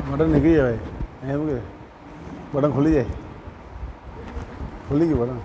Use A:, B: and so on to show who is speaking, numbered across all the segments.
A: Button નીકળી જાય એમ કે બટન ખુલી જાય, ખુલી ગયું બટન.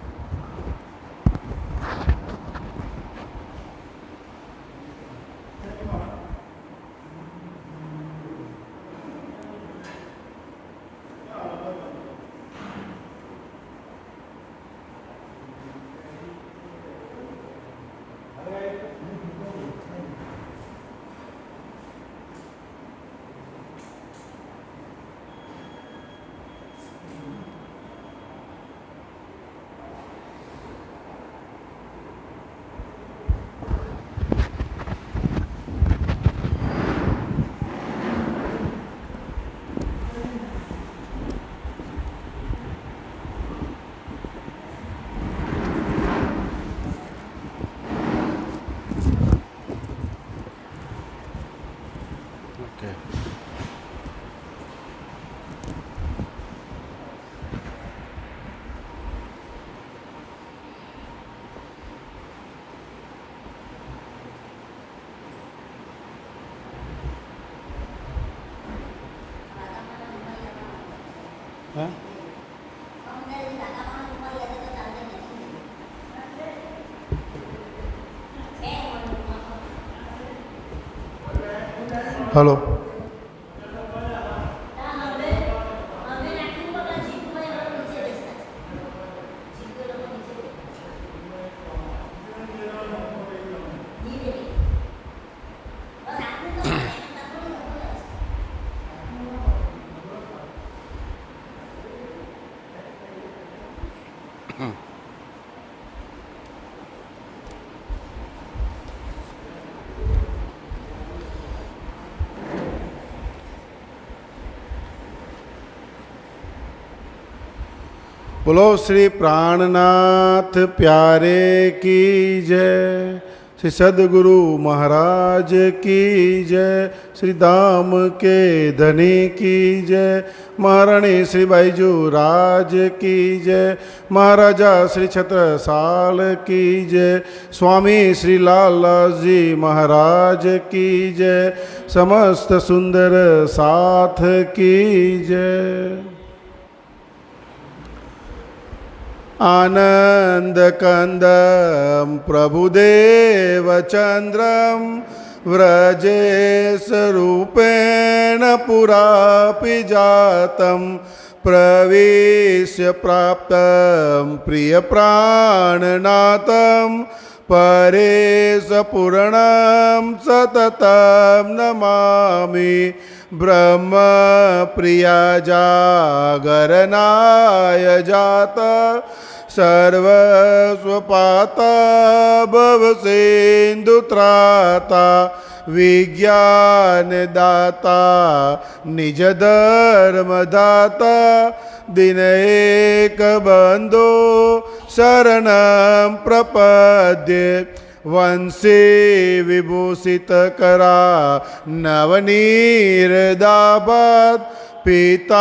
A: હા હલો. बोलो श्री प्राणनाथ प्यारे की जय, श्री सदगुरु महाराज की जय, श्री धाम के धनी की जय, महारानी श्री बाईजू राज की जय, महाराजा श्री छत्रसाल की जय, स्वामी श्री लालदास जी महाराज की जय, समस्त सुंदर साथ की जय. आनंद कंदम प्रभुदेव चंद्रम व्रजेश रूपेण पुरापि जातम प्रवेश्य प्राप्तम प्रिय प्राणनाथम परेश पूर्णम सततम नमामि ब्रह्म प्रिया जागरनाय जात सर्वस्वपाता भवसेन्दुत्राता विज्ञानदाता निज धर्मदाता दिन एक बंधो शरणं प्रपद्ये वंशे विभूषित करा नवनीरदाबाद पीताम्बरादरुण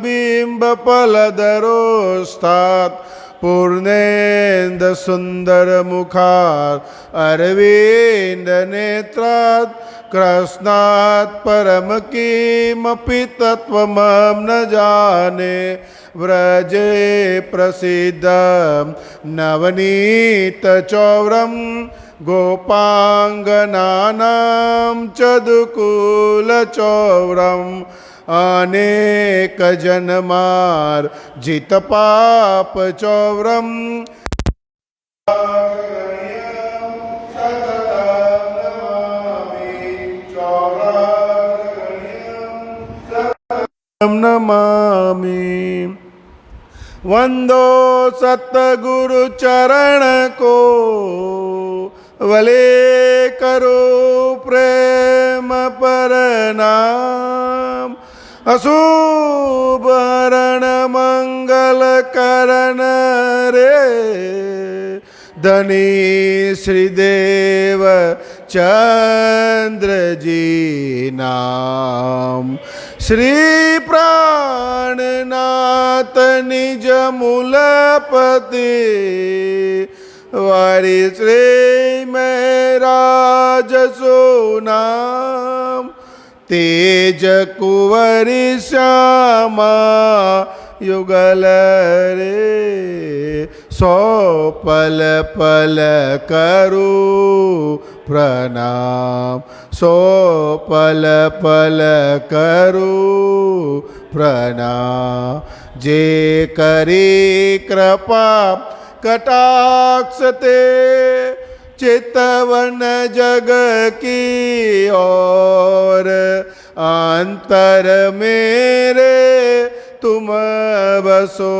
A: बिंब फलधरोस्तात् पूर्णेन्द सुंदर मुखात् अरविंद नेत्रात् कृष्णात् परम किमपि तत्त्वमहं न जाने व्रजे प्रसिद्धं नवनीत चौरं गोपांगनानां चदुकुल चौरम् अनेक जन्मार जित पाप चौरम नमामि. वंदो सतगुरु चरण को वले करो प्रेम परनाम अशुभ हरण मंगल करण रे धनी श्रीदेव चंद्र जी नाम श्री प्राणनाथ निज मूलपति वारी श्री महराज सो नाम
B: तेज कुंवरी श्यामा युगल रे। सो पल पल करू प्रणाम, सो पल पल करू प्रणाम। जे करी कृपा कटाक्ष ते, चितवन जग की ओर। अंतर मेरे तुम बसो,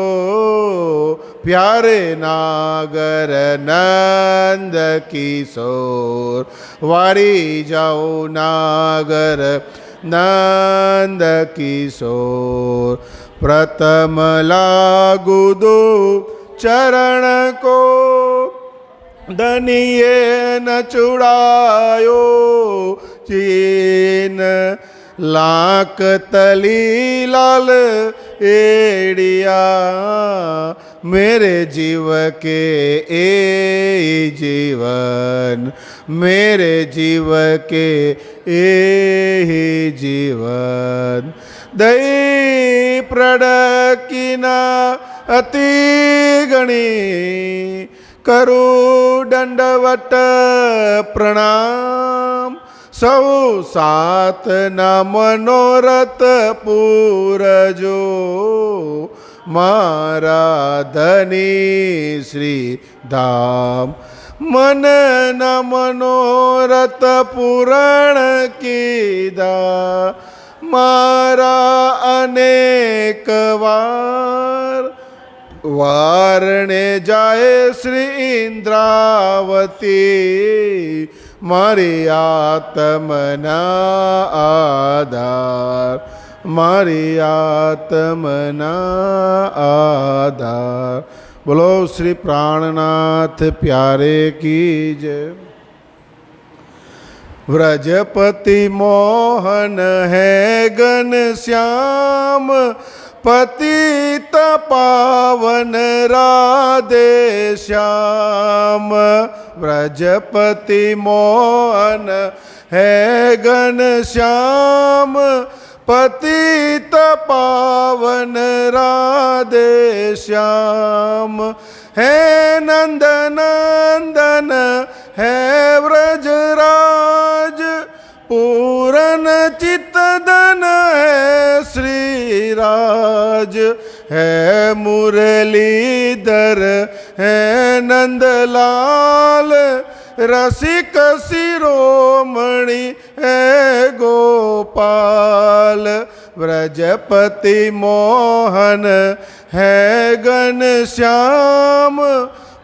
B: प्यारे नागर नंद किशोर। वारी जाओ नागर नंद किशोर। प्रथम लागू दो चरण को, दनिये न चुड़ायो चीन। लाख तली लाल एड़िया, मेरे जीव के ए जीवन, मेरे जीव के ए जीवन। दई प्रडकिना अति गणी, करू दंडवट प्रणाम। सौ सात न मनोरथ पूरजो, मारा धनी श्री धाम। मन न मनोरथ पूरण कीदा, मारा अनेक वार। वारणे जाए श्री इंद्रावती, मारी आत्मना आधार, मारी आत्मना आधार। बोलो श्री प्राणनाथ प्यारे की जय। व्रजपति मोहन है घनश्याम, पतित पावन राधे श्याम। व्रजपति मोहन है घनश्याम, पतित पावन राधे श्याम। है नंद नंदन है व्रजराज, पूरन चित्तधन है श्रीराज। है मुरलीधर है नंदलाल, रसिक शिरोमणि है गोपाल। व्रजपति मोहन है घनश्याम,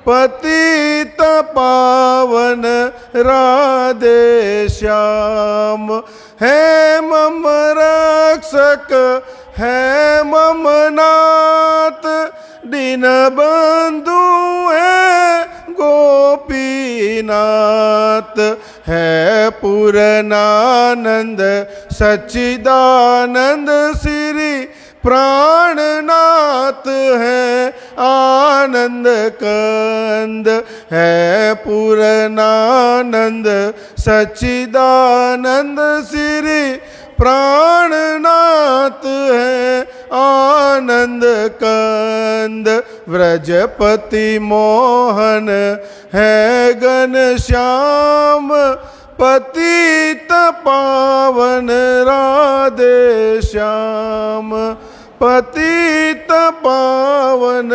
B: पतित पावन राधे श्याम। है मम रक्षक है मम नाथ, दीन बंधु है गोपीनाथ। है पूरनानंद सच्चिदानंद श्री प्राणनाथ है आनंद कंद। है पूरनानंद सच्चिदानंद श्री प्राणनाथ है आनंद कंद। व्रजपति मोहन है घनश्याम, पतित पावन राधे श्याम। पतित पावन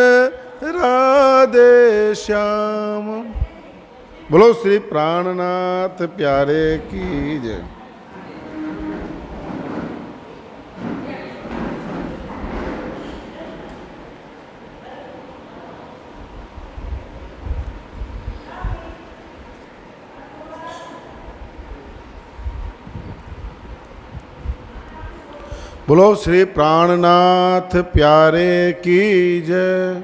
B: राधे श्याम। बोलो श्री प्राणनाथ प्यारे की जय। बोलो श्री प्राणनाथ प्यारे की जय।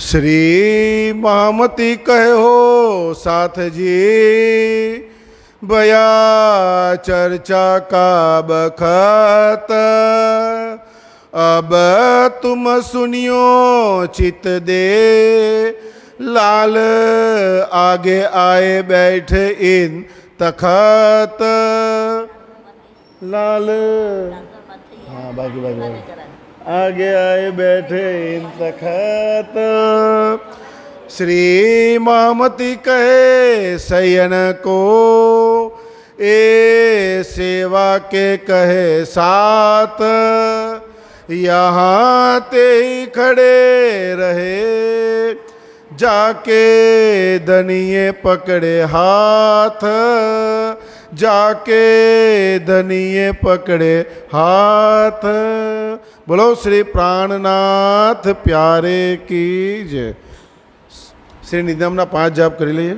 B: श्री महामती कहो साथ जी, बया चर्चा का बखत। अब तुम सुनियो चित दे, लाल आगे आए बैठे इन तखत।
A: लाल हाँ बाकी बाकी आगे आए बैठे इन तखत
B: श्री महामती कहे शयन को ए सेवा के कहे साथ यहाँ ते ही खड़े रहे जाके धनिये पकड़े हाथ जाके धनिये पकड़े हाथ। बोलो श्री प्राणनाथ प्यारे की जय। श्री निधमना 5 जाप કરી લઈએ।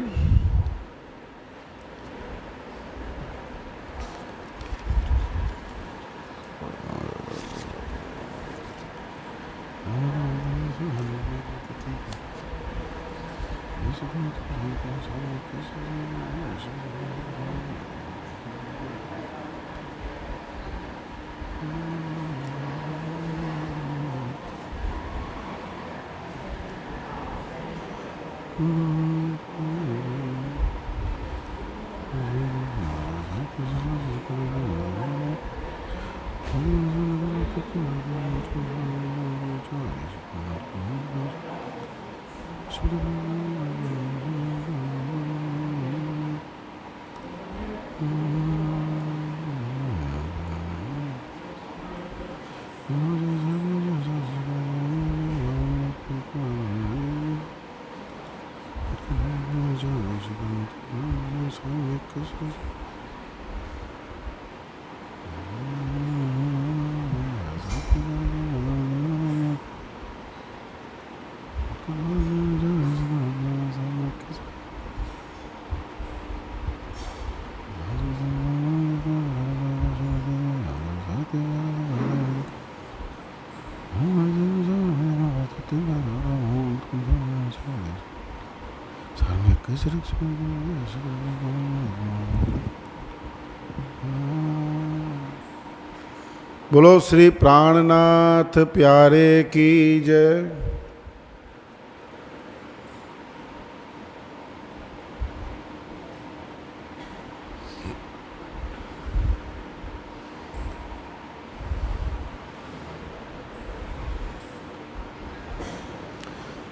B: बोलो श्री प्राणनाथ प्यारे की जय।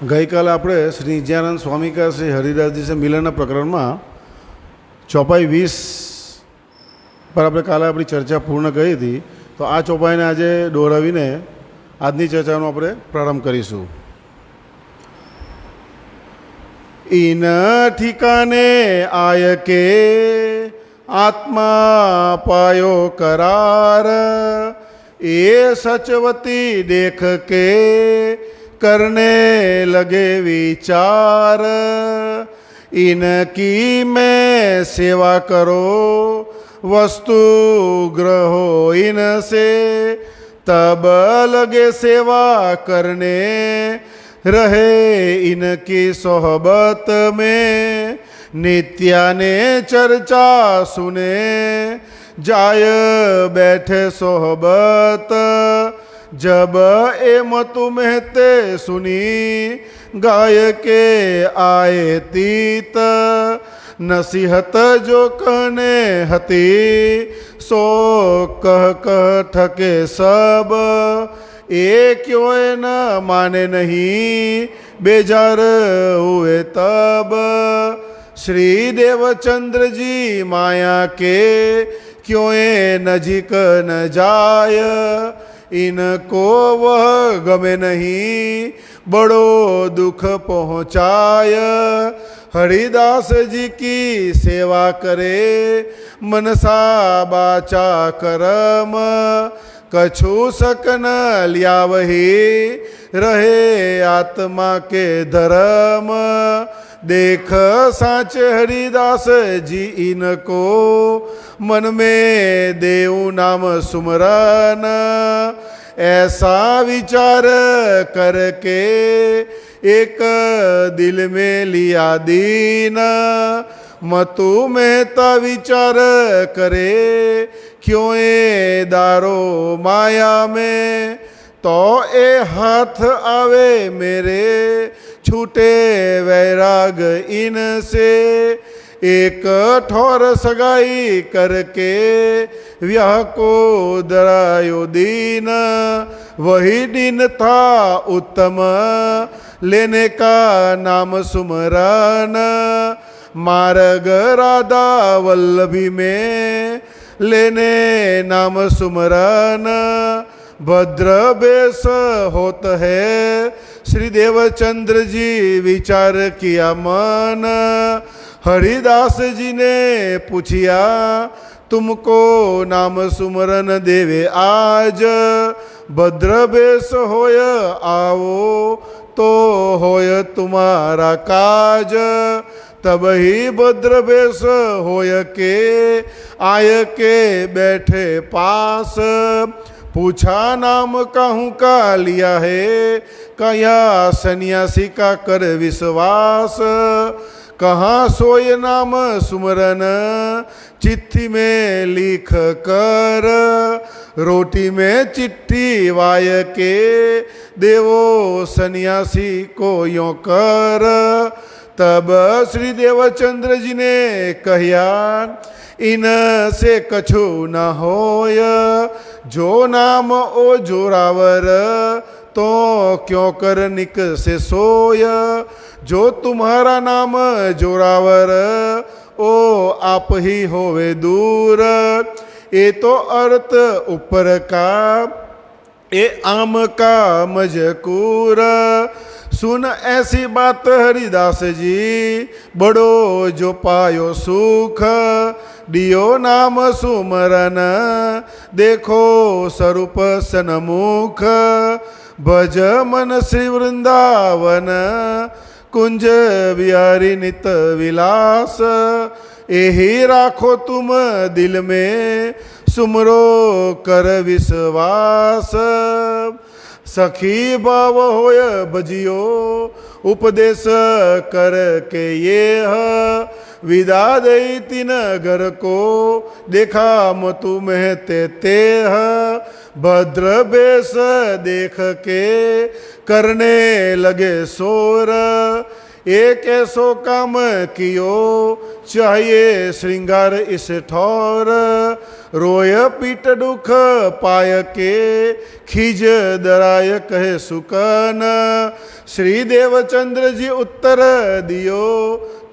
B: ગઈકાલે આપણે શ્રી નિત્યાનંદ સ્વામી કા શ્રી હરિદાસજી સે મિલનના પ્રકરણમાં ચોપાઈ 20 પર આપણે કાલે આપણી ચર્ચા પૂર્ણ કરી હતી। તો આ ચોપાઈને આજે દોહરાવીને આજની ચર્ચાનો આપણે પ્રારંભ કરીશું। इन ठिकाने आय के आत्मा पायो करार ये सचवती देख के करने लगे विचार इनकी मैं सेवा करो वस्तु ग्रहो इनसे तब लगे सेवा करने रहे इनकी सोहबत में नित्या ने चर्चा सुने जाय बैठे सोहबत जब ए मतु महते सुनी गाय के आए तीत नसीहत जो कहने हती सो कह कह ठके सब ए क्यों न माने नहीं बेजार हुए तब श्री देवचंद्र जी माया के क्यों नजीक न जाय इनको वह गमे नहीं बड़ो दुख पहुँचाय हरिदास जी की सेवा करे मनसा बाचा करम कछु सकन लिया वही रहे आत्मा के धर्म देख साच हरिदास जी इनको मन में देव नाम सुमरन ऐसा विचार करके एक दिल में लिया दीन मतु मेहता विचार करे क्यों ए दारो माया में तो ए हाथ आवे मेरे छूटे वैराग इनसे एक ठौर सगाई करके व्याह को दरायो दीन, वही दिन था उत्तम लेने का नाम सुमरन। मार्ग राधा वल्लभी में लेने नाम सुमरन, भद्र बेस होत है श्री देवचंद्र जी विचार किया मन। हरिदास जी ने पूछिया तुमको नाम सुमरन देवे आज, भद्र बेस होय आओ तो होय तुम्हारा काज। तब ही भद्र बेस होय के आय के बैठे पास, पूछा नाम कहूँ का लिया है, कया सन्यासी का कर विश्वास। कहाँ सोय नाम सुमरन चिट्ठी में लिख कर, रोटी में चिट्ठी वाय के देवो सन्यासी को यों कर। तब श्री देवचंद्र जी ने कहिया इन से कछु न होय, जो नाम ओ जोरावर तो क्यों कर निक से सोय। जो तुम्हारा नाम जोरावर ओ आप ही होवे दूर, ये तो अर्थ ऊपर का ए आम का मजकूर। सुन ऐसी बात हरिदास जी बड़ो जो पायो सुख, दियो नाम सुमरन देखो स्वरूप सनमुख। भज मन श्री वृंदावन कुंज बिहारी नित विलास, यही राखो तुम दिल में सुमरो कर विश्वास। सखी भाव होय भजियो उपदेश कर के ये विदा दई तीन घर को देखा मतु महते तेह। भद्र बेस देख के करने लगे शोर, एक ऐसो काम कियो चाहिए श्रृंगार इस ठौर। रोय पीट दुख पाय के खीज दराय कहे सुकन। श्री देवचंद्र जी उत्तर दियो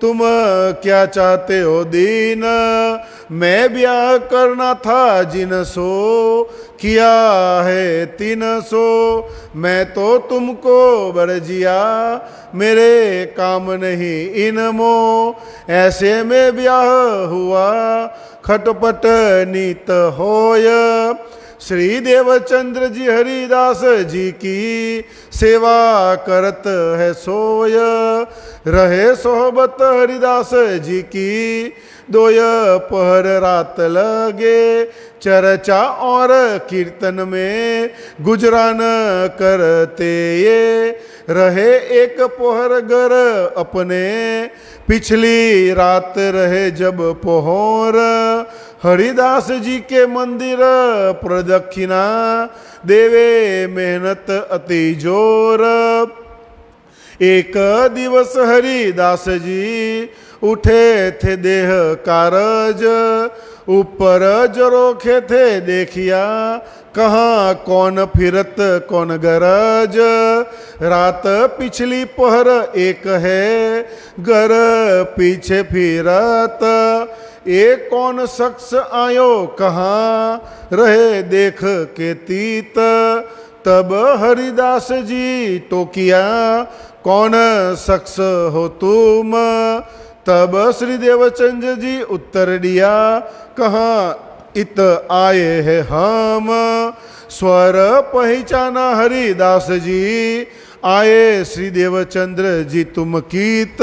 B: तुम क्या चाहते हो दीन। मैं ब्याह करना था जिन सो किया है तीन सो, मैं तो तुमको बरजिया मेरे काम नहीं इनमो। ऐसे में ब्याह हुआ खटपट नीत होय। श्री देवचंद्र जी हरिदास जी की सेवा करत है सोय। रहे सोहबत हरिदास जी की दोय पहर रात लगे। चर्चा और कीर्तन में गुजरान करते ये रहे एक पोहर घर अपने। पिछली रात रहे जब पोहर हरिदास जी के मंदिर प्रदक्षिणा देवे मेहनत अति जोर। एक दिवस हरिदास जी उठे थे देह कारज, ऊपर जरोखे थे देखिया कहाँ कौन फिरत कौन गरज। रात पिछली पहर एक है घर पीछे फिरत। एक कौन शख्स आयो कहाँ रहे देख के तीत। तब हरिदास जी टोकिया कौन शख्स हो तुम। तब श्री देवचंद्र जी उत्तर दिया कहाँ इत आए है हम। स्वर पहचाना हरिदास जी आए श्री देवचंद्र जी तुम कीत।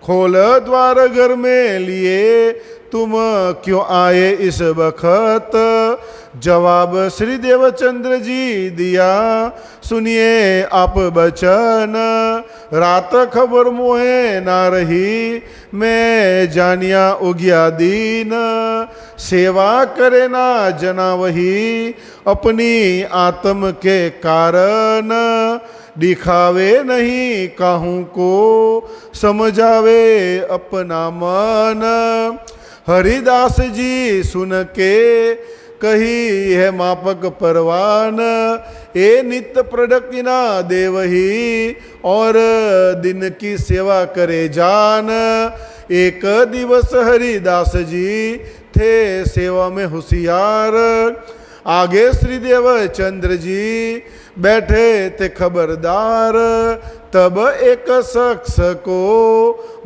B: खोल द्वार घर में लिए तुम क्यों आए इस बखत। जवाब श्री देवचंद्र जी दिया सुनिए आप बचन। रात खबर मोहे ना रही मैं जानिया उगिया दीन। सेवा करे ना जना वही अपनी आत्म के कारण। दिखावे नहीं काहू को, समझावे अपना मन। हरिदास जी सुन के कही है मापक परवान, ए नित्य प्रडक्ति ना देवही, और दिन की सेवा करे जान। एक दिवस हरिदास जी थे सेवा में होशियार, आगे श्रीदेव चंद्र जी बैठे थे खबरदार। तब एक शख्स को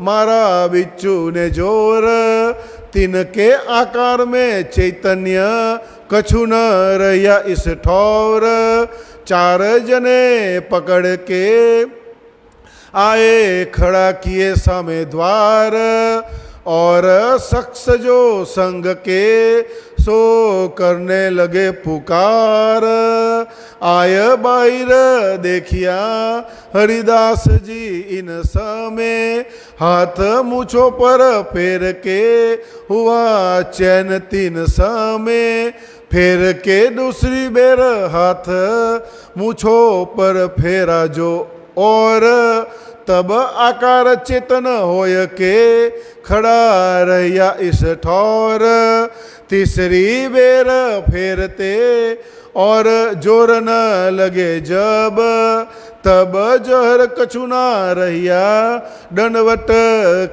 B: मारा बिच्छू ने जोर, तिनके आकार में चैतन्य कछु न रहिया इस ठौर। चार जने पकड़ के आए खड़ा किए सामे द्वार, और शख्स जो संग के सो करने लगे पुकार। आय बाहिर देखिया हरिदास जी इन समय, हाथ मूछों पर फेर के हुआ चैन तीन समय। फेर के दूसरी बेर हाथ मूछों पर फेरा जो, और तब आकार चेतन होय के खड़ा रहिया इस ठौर। तीसरी बेर फेरते और जोर न लगे जब, तब जहर कछु ना रहिया दंडवत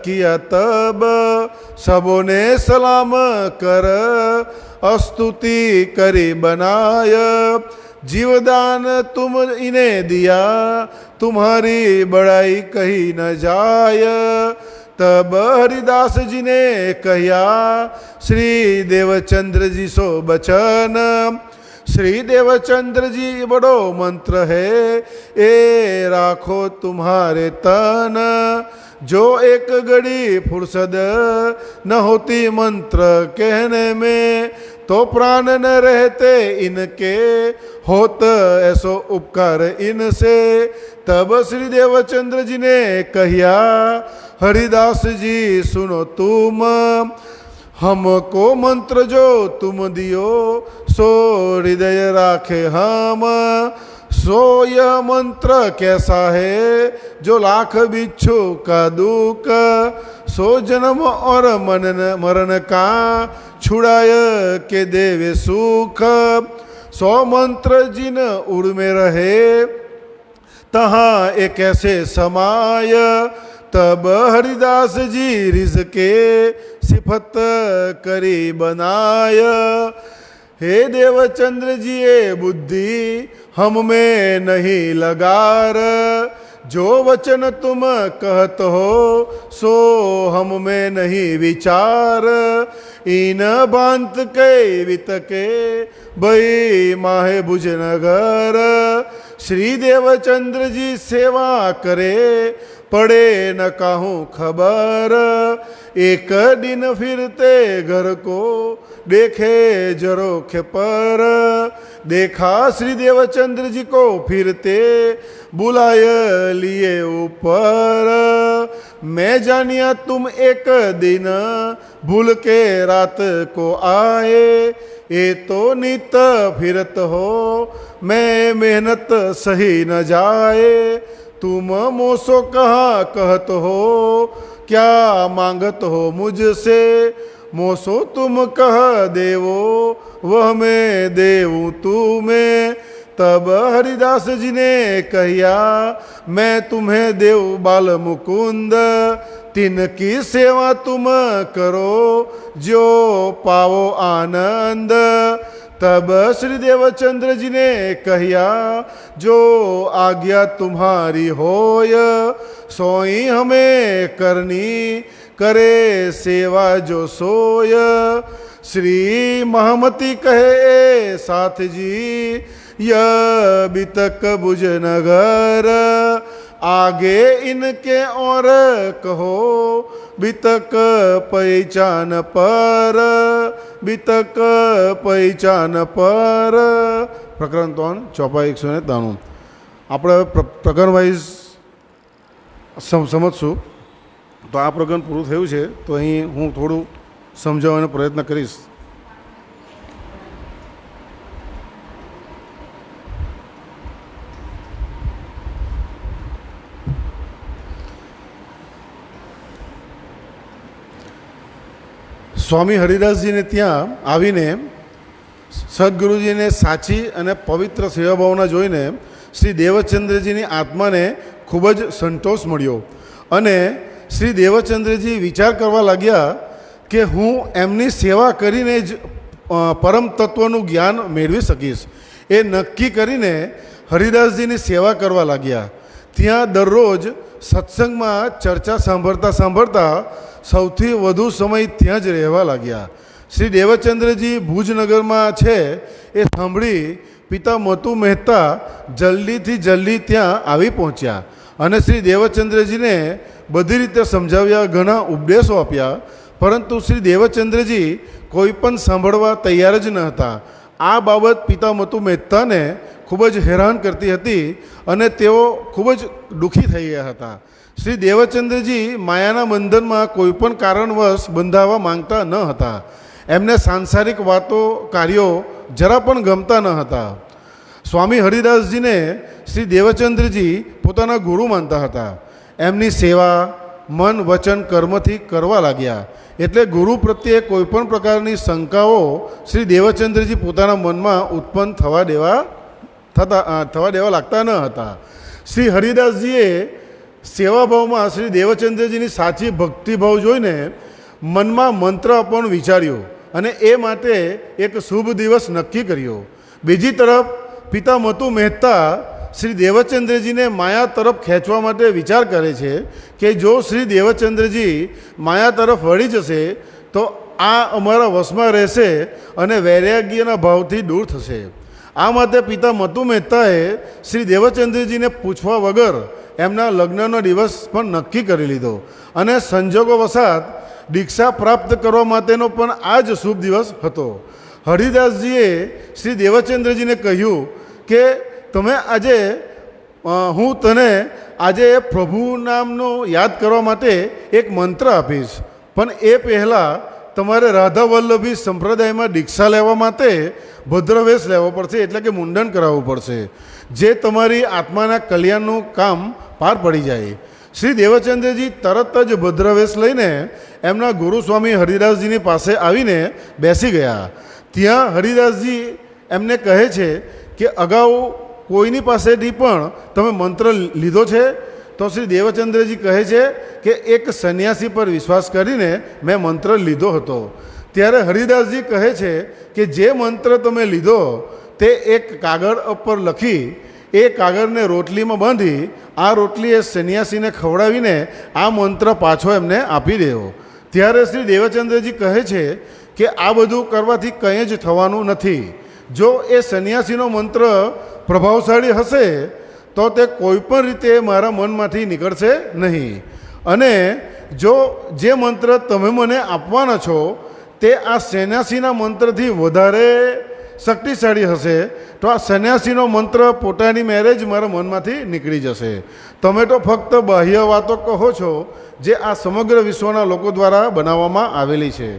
B: किया तब। सबों ने सलाम कर स्तुति करी बनाय, जीवदान तुम इन्हें दिया तुम्हारी बड़ाई कही न जाय। तब हरिदास जी ने कहिया श्री देवचंद्र जी सो बचन, श्री देवचंद्र जी बड़ो मंत्र है, ए राखो तुम्हारे तन। जो एक घड़ी फुर्सद न होती मंत्र कहने में, तो प्राण न रहते इनके, होत ऐसो उपकार इनसे। तब श्री देवचंद्र जी ने कहिया हरिदास जी सुनो तुम, हमको मंत्र जो तुम दियो सो हृदय राखे हम। सो यह मंत्र कैसा है जो लाख बिच्छू का दुख, सो जन्म और मरण का छुड़ाय के देवे सुख। सो मंत्र जिन उड़ में रहे तहाँ एक ऐसे समाय। तब हरिदास जी रिज के सिफत करी बनाय। हे देवचंद्र जी ये बुद्धि हम में नहीं लगार, जो वचन तुम कहत हो सो हम में नहीं विचार। इन बांत के वित के भई माहे भुज नगर, श्री देवचंद्र जी सेवा करे पड़े न काहूँ खबर। एक दिन फिरते घर को देखे जरोखे पर, देखा श्री देवचंद्र जी को फिरते बुलाय लिए ऊपर। मैं जानिया तुम एक दिन भूल के रात को आए, ये तो नित फिरत हो मैं मेहनत सही न जाए। तुम मोसो कहाँ कहत हो क्या मांगत हो मुझसे, मोसो तुम कह देवो वह मैं देवूँ तुम्हें। तब हरिदास जी ने कहिया मैं तुम्हें देव बाल मुकुंद, तिनकी सेवा तुम करो जो पाओ आनंद। तब श्री देवचंद्र जी ने कहिया जो आज्ञा तुम्हारी होय, सोई हमें करनी करे सेवा जो सोय। श्री महामती कहे साथ जी यह बितक बुझ नगर, आगे इनके और कहो बितक पहचान पर, बितक पहचान पर। પ્રકરણ 3 ચોપાઈ 193. આપણે પ્રકરણ વાઇઝ સમજશું. તો આ પ્રકરણ પૂરું થયું છે તો અહીં હું થોડું સમજાવવાનો પ્રયત્ન કરીશ. સ્વામી હરિદાસજીને ત્યાં આવીને સદગુરુજીને સાચી અને પવિત્ર સેવાભાવના જોઈને શ્રી દેવચંદ્રજીની આત્માને ખૂબ જ સંતોષ મળ્યો અને શ્રી દેવચંદ્રજી વિચાર કરવા લાગ્યા કે હું એમની સેવા કરીને જ પરમ તત્વનું જ્ઞાન મેળવી શકીશ. એ નક્કી કરીને હરિદાસજીની સેવા કરવા લાગ્યા. ત્યાં દરરોજ સત્સંગમાં ચર્ચા સાંભળતા સાંભળતા સૌથી વધુ સમય ત્યાં જ રહેવા લાગ્યા. શ્રી દેવચંદ્રજી ભુજનગરમાં છે એ સાંભળી પિતા મતુ મહેતા જલ્દીથી જલ્દી ત્યાં આવી પહોંચ્યા અને શ્રી દેવચંદ્રજીને બધી રીતે સમજાવ્યા, ઘણા ઉપદેશો આપ્યા, પરંતુ શ્રી દેવચંદ્રજી કોઈ પણ સાંભળવા તૈયાર જ ન હતા. આ બાબત પિતા મતુ મહેતાને ખૂબ જ હેરાન કરતી હતી અને તેઓ ખૂબ જ દુઃખી થઈ ગયા હતા. શ્રી દેવચંદ્રજી માયાના બંધનમાં કોઈ પણ કારણવશ બંધાવા માંગતા ન હતા. એમને સાંસારિક વાતો કાર્યો જરા પણ ગમતા ન હતા. સ્વામી હરિદાસજીને શ્રી દેવચંદ્રજી પોતાના ગુરુ માનતા હતા. એમની સેવા મન વચન કર્મથી કરવા લાગ્યા. એટલે ગુરુ પ્રત્યે કોઈપણ પ્રકારની શંકાઓ શ્રી દેવચંદ્રજી પોતાના મનમાં ઉત્પન્ન થવા દેવા લાગતા ન હતા. શ્રી હરિદાસજીએ સેવાભાવમાં શ્રી દેવચંદ્રજીની સાચી ભક્તિભાવ જોઈને મનમાં મંત્ર પણ વિચાર્યો અને એ માટે એક શુભ દિવસ નક્કી કર્યો. બીજી તરફ પિતા મતુ મહેતા શ્રી દેવચંદ્રજીને માયા તરફ ખેંચવા માટે વિચાર કરે છે કે જો શ્રી દેવચંદ્રજી માયા તરફ વળી જશે તો આ અમારા વશમાં રહેશે અને વૈરાગ્યના ભાવથી દૂર થશે. આ માટે પિતા મતુ મહેતાએ શ્રી દેવચંદ્રજીને પૂછવા વગર એમના લગ્નનો દિવસ પણ નક્કી કરી લીધો અને સંજોગો વસાત દીક્ષા પ્રાપ્ત કરવા માટેનો પણ આ જ શુભ દિવસ હતો. હરિદાસજીએ શ્રી દેવચંદ્રજીને કહ્યું કે તમે આજે હું તને આજે પ્રભુ નામનો યાદ કરવા માટે એક મંત્ર આપીશ, પણ એ પહેલાં તમારે રાધા વલ્લભી સંપ્રદાયમાં દીક્ષા લેવા માટે ભદ્રવેશ લેવો પડશે, એટલે કે મુંડન કરાવવું પડશે, જે તમારી આત્માના કલ્યાણનું કામ પાર પડી જાય. શ્રી દેવચંદ્રજી તરત જ ભદ્રવેશ લઈને એમના ગુરુ સ્વામી હરિદાસજીની પાસે આવીને બેસી ગયા. ત્યાં હરિદાસજી એમને કહે છે કે અગાઉ કોઈની પાસેથી પણ તમે મંત્ર લીધો છે? તો શ્રી દેવચંદ્રજી કહે છે કે એક સંન્યાસી પર વિશ્વાસ કરીને મેં મંત્ર લીધો હતો. ત્યારે હરિદાસજી કહે છે કે જે મંત્ર તમે લીધો તે એક કાગળ ઉપર લખી એ કાગળને રોટલીમાં બાંધી આ રોટલી એ સંન્યાસીને ખવડાવીને આ મંત્ર પાછો એમને આપી દેવો. ત્યારે શ્રી દેવચંદ્રજી કહે છે કે આ બધું કરવાથી કંઈ જ થવાનું નથી. જો એ સંન્યાસીનો મંત્ર પ્રભાવશાળી હશે તો તે કોઈપણ રીતે મારા મનમાંથી નીકળશે નહીં, અને જો જે મંત્ર તમે મને આપવાના છો તે આ સંન્યાસીના મંત્રથી વધારે શક્તિશાળી હશે તો આ સંન્યાસીનો મંત્ર પોતાની મેરેજ મારા મનમાંથી નીકળી જશે. તમે તો ફક્ત બાહ્ય વાતો કહો છો જે આ સમગ્ર વિશ્વના લોકો દ્વારા બનાવવામાં આવેલી છે.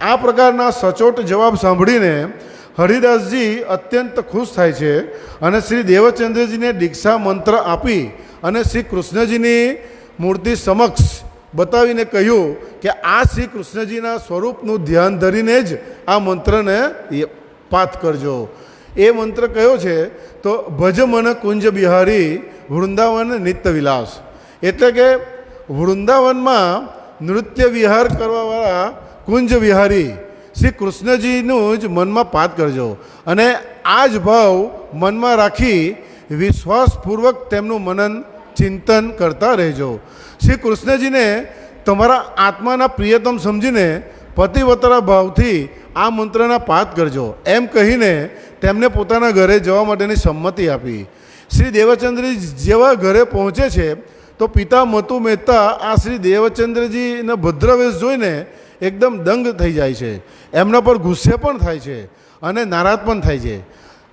B: આ પ્રકારના સચોટ જવાબ સાંભળીને હરિદાસજી અત્યંત ખુશ થાય છે અને શ્રી દેવચંદ્રજીને દીક્ષા મંત્ર આપી અને શ્રી કૃષ્ણજીની મૂર્તિ સમક્ષ બતાવીને કહ્યું કે આ શ્રી કૃષ્ણજીના સ્વરૂપનું ધ્યાન ધરીને જ આ મંત્રને પાઠ કરજો. એ મંત્ર કયો છે તો ભજ મન કુંજ બિહારી વૃંદાવન નિત્ય વિલાસ, એટલે કે વૃંદાવનમાં નૃત્ય વિહાર કરવાવાળા કુંજ વિહારી શ્રી કૃષ્ણજીનું જ મનમાં પાઠ કરજો અને આ જ ભાવ મનમાં રાખી વિશ્વાસપૂર્વક તેમનું મનન ચિંતન કરતા રહેજો. શ્રી કૃષ્ણજીને તમારા આત્માના પ્રિયતમ સમજીને પતિવતરા ભાવથી આ મંત્રના પાઠ કરજો. એમ કહીને તેમને પોતાના ઘરે જવા માટેની સંમતિ આપી. શ્રી દેવચંદ્રજી જેવા ઘરે પહોંચે છે તો પિતા મતુ મહેતા આ શ્રી દેવચંદ્રજીના ભદ્રવેશ જોઈને એકદમ દંગ થઈ જાય છે. એમના પર ગુસ્સે પણ થાય છે અને નારાજ પણ થાય છે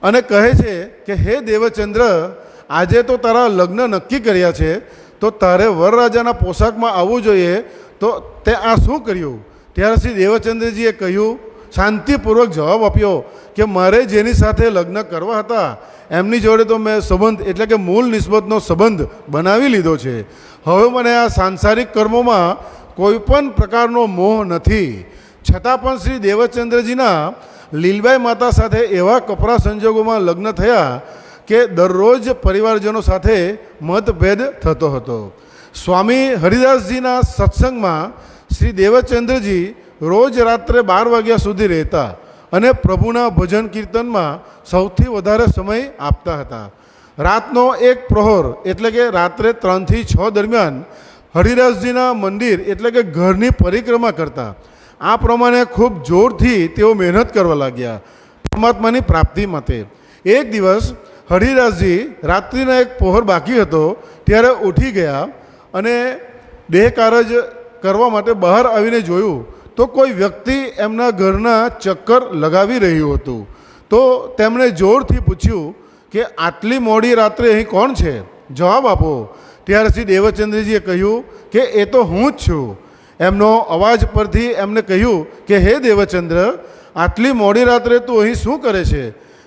B: અને કહે છે કે હે દેવચંદ્ર, આજે તો તારા લગ્ન નક્કી કર્યા છે તો તારે વરરાજાના પોશાકમાં આવવું જોઈએ, તો તે આ શું કર્યું? ત્યારે શ્રી દેવચંદ્રજીએ કહ્યું, શાંતિપૂર્વક જવાબ આપ્યો કે મારે જેની સાથે લગ્ન કરવા હતા એમની જોડે તો મેં સંબંધ એટલે કે મૂળ નિસ્બતનો સંબંધ બનાવી લીધો છે. હવે મને આ સાંસારિક કર્મોમાં કોઈ પણ પ્રકારનો મોહ નથી. છતાં પણ શ્રી દેવચંદ્રજીના લીલબાઈ માતા સાથે એવા કપરા સંજોગોમાં લગ્ન થયા કે દરરોજ પરિવારજનો સાથે મતભેદ થતો હતો. સ્વામી હરિદાસજીના સત્સંગમાં શ્રી દેવચંદ્રજી રોજ રાત્રે 12 વાગ્યા સુધી રહેતા અને પ્રભુના ભજન કીર્તનમાં સૌથી વધારે સમય આપતા હતા. રાતનો એક પ્રહોર એટલે કે રાત્રે 3 થી 6 દરમિયાન હરિદાસજીના મંદિર એટલે કે ઘરની પરિક્રમા કરતા. આ પ્રમાણે ખૂબ જોરથી તેઓ મહેનત કરવા લાગ્યા પરમાત્માની પ્રાપ્તિ માટે. એક દિવસ હરિદાસજી રાત્રિના એક પહોર બાકી હતો ત્યારે ઉઠી ગયા અને દેહ કારજ કરવા માટે બહાર આવીને જોયું તો કોઈ વ્યક્તિ એમના ઘરના ચક્કર લગાવી રહ્યું હતું. તો તેમણે જોરથી પૂછ્યું કે આટલી મોડી રાત્રે અહીં કોણ છે, જવાબ આપો. ત્યારે શ્રી દેવચંદ્રજીએ કહ્યું કે એ તો હું જ છું. એમનો અવાજ પરથી એમને કહ્યું કે હે દેવચંદ્ર, આટલી મોડી રાત્રે તું અહીં શું કરે છે?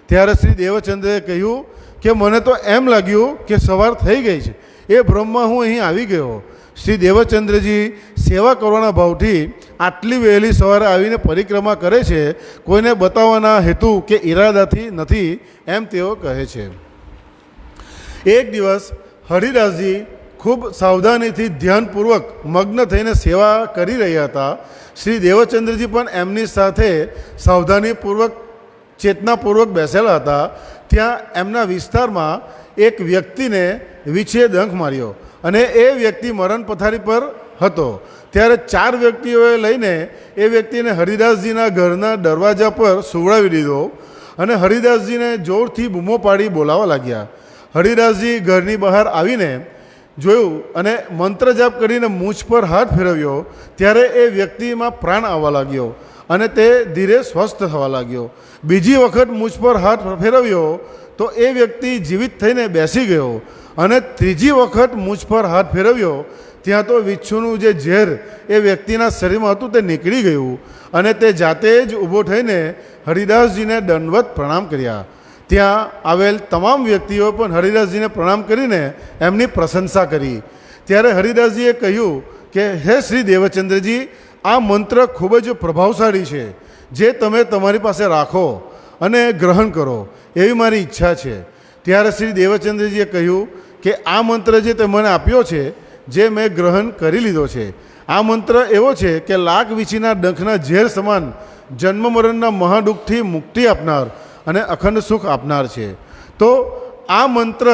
B: ત્યારે શ્રી દેવચંદ્રએ કહ્યું કે મને તો એમ લાગ્યું કે સવાર થઈ ગઈ છે, એ ભ્રમમાં હું અહીં આવી ગયો. શ્રી દેવચંદ્રજી સેવા કરવાના ભાવથી આટલી વહેલી સવારે આવીને પરિક્રમા કરે છે, કોઈને બતાવવાના હેતુ કે ઈરાદાથી નથી એમ તેઓ કહે છે. એક દિવસ હરિદાસજી ખૂબ સાવધાનીથી ધ્યાનપૂર્વક મગ્ન થઈને સેવા કરી રહ્યા હતા. શ્રી દેવચંદ્રજી પણ એમની સાથે સાવધાનીપૂર્વક ચેતનાપૂર્વક બેસેલા હતા. ત્યાં એમના વિસ્તારમાં એક વ્યક્તિને વીછે ડંખ માર્યો અને એ વ્યક્તિ મરણ પથારી પર હતો. ત્યારે 4 વ્યક્તિઓએ લઈને એ વ્યક્તિને હરિદાસજીના ઘરના દરવાજા પર સુવડાવી દીધો અને હરિદાસજીને જોરથી બૂમો પાડી બોલાવવા લાગ્યા. હરિદાસજી ઘરની બહાર આવીને જોયું અને મંત્ર જાપ કરીને મૂછ પર હાથ ફેરવ્યો ત્યારે એ વ્યક્તિમાં પ્રાણ આવવા લાગ્યો અને તે ધીરે સ્વસ્થ થવા લાગ્યો. બીજી વખત મૂછ પર હાથ ફેરવ્યો તો એ વ્યક્તિ જીવિત થઈને બેસી ગયો અને ત્રીજી વખત મૂછ પર હાથ ફેરવ્યો ત્યાં તો વિચ્છુનું જે ઝેર એ વ્યક્તિના શરીરમાં હતું તે નીકળી ગયું અને તે જાતે જ ઊભો થઈને હરિદાસજીને દંડવત પ્રણામ કર્યા. ત્યાં આવેલ તમામ વ્યક્તિઓ પણ હરિદાસજીને પ્રણામ કરીને એમની પ્રશંસા કરી. ત્યારે હરિદાસજીએ કહ્યું કે હે શ્રી દેવચંદ્રજી, આ મંત્ર ખૂબ જ પ્રભાવશાળી છે, જે તમે તમારી પાસે રાખો અને ગ્રહણ કરો એવી મારી ઈચ્છા છે. ત્યારે શ્રી દેવચંદ્રજીએ કહ્યું કે આ મંત્ર જે તે મને આપ્યો છે, જે મેં ગ્રહણ કરી લીધો છે, આ મંત્ર એવો છે કે લાખ વીછીના ડંખના ઝેર સમાન જન્મ મરણના મહાદુઃખથી મુક્તિ આપનાર અને અખંડ સુખ આપનાર છે. તો આ મંત્ર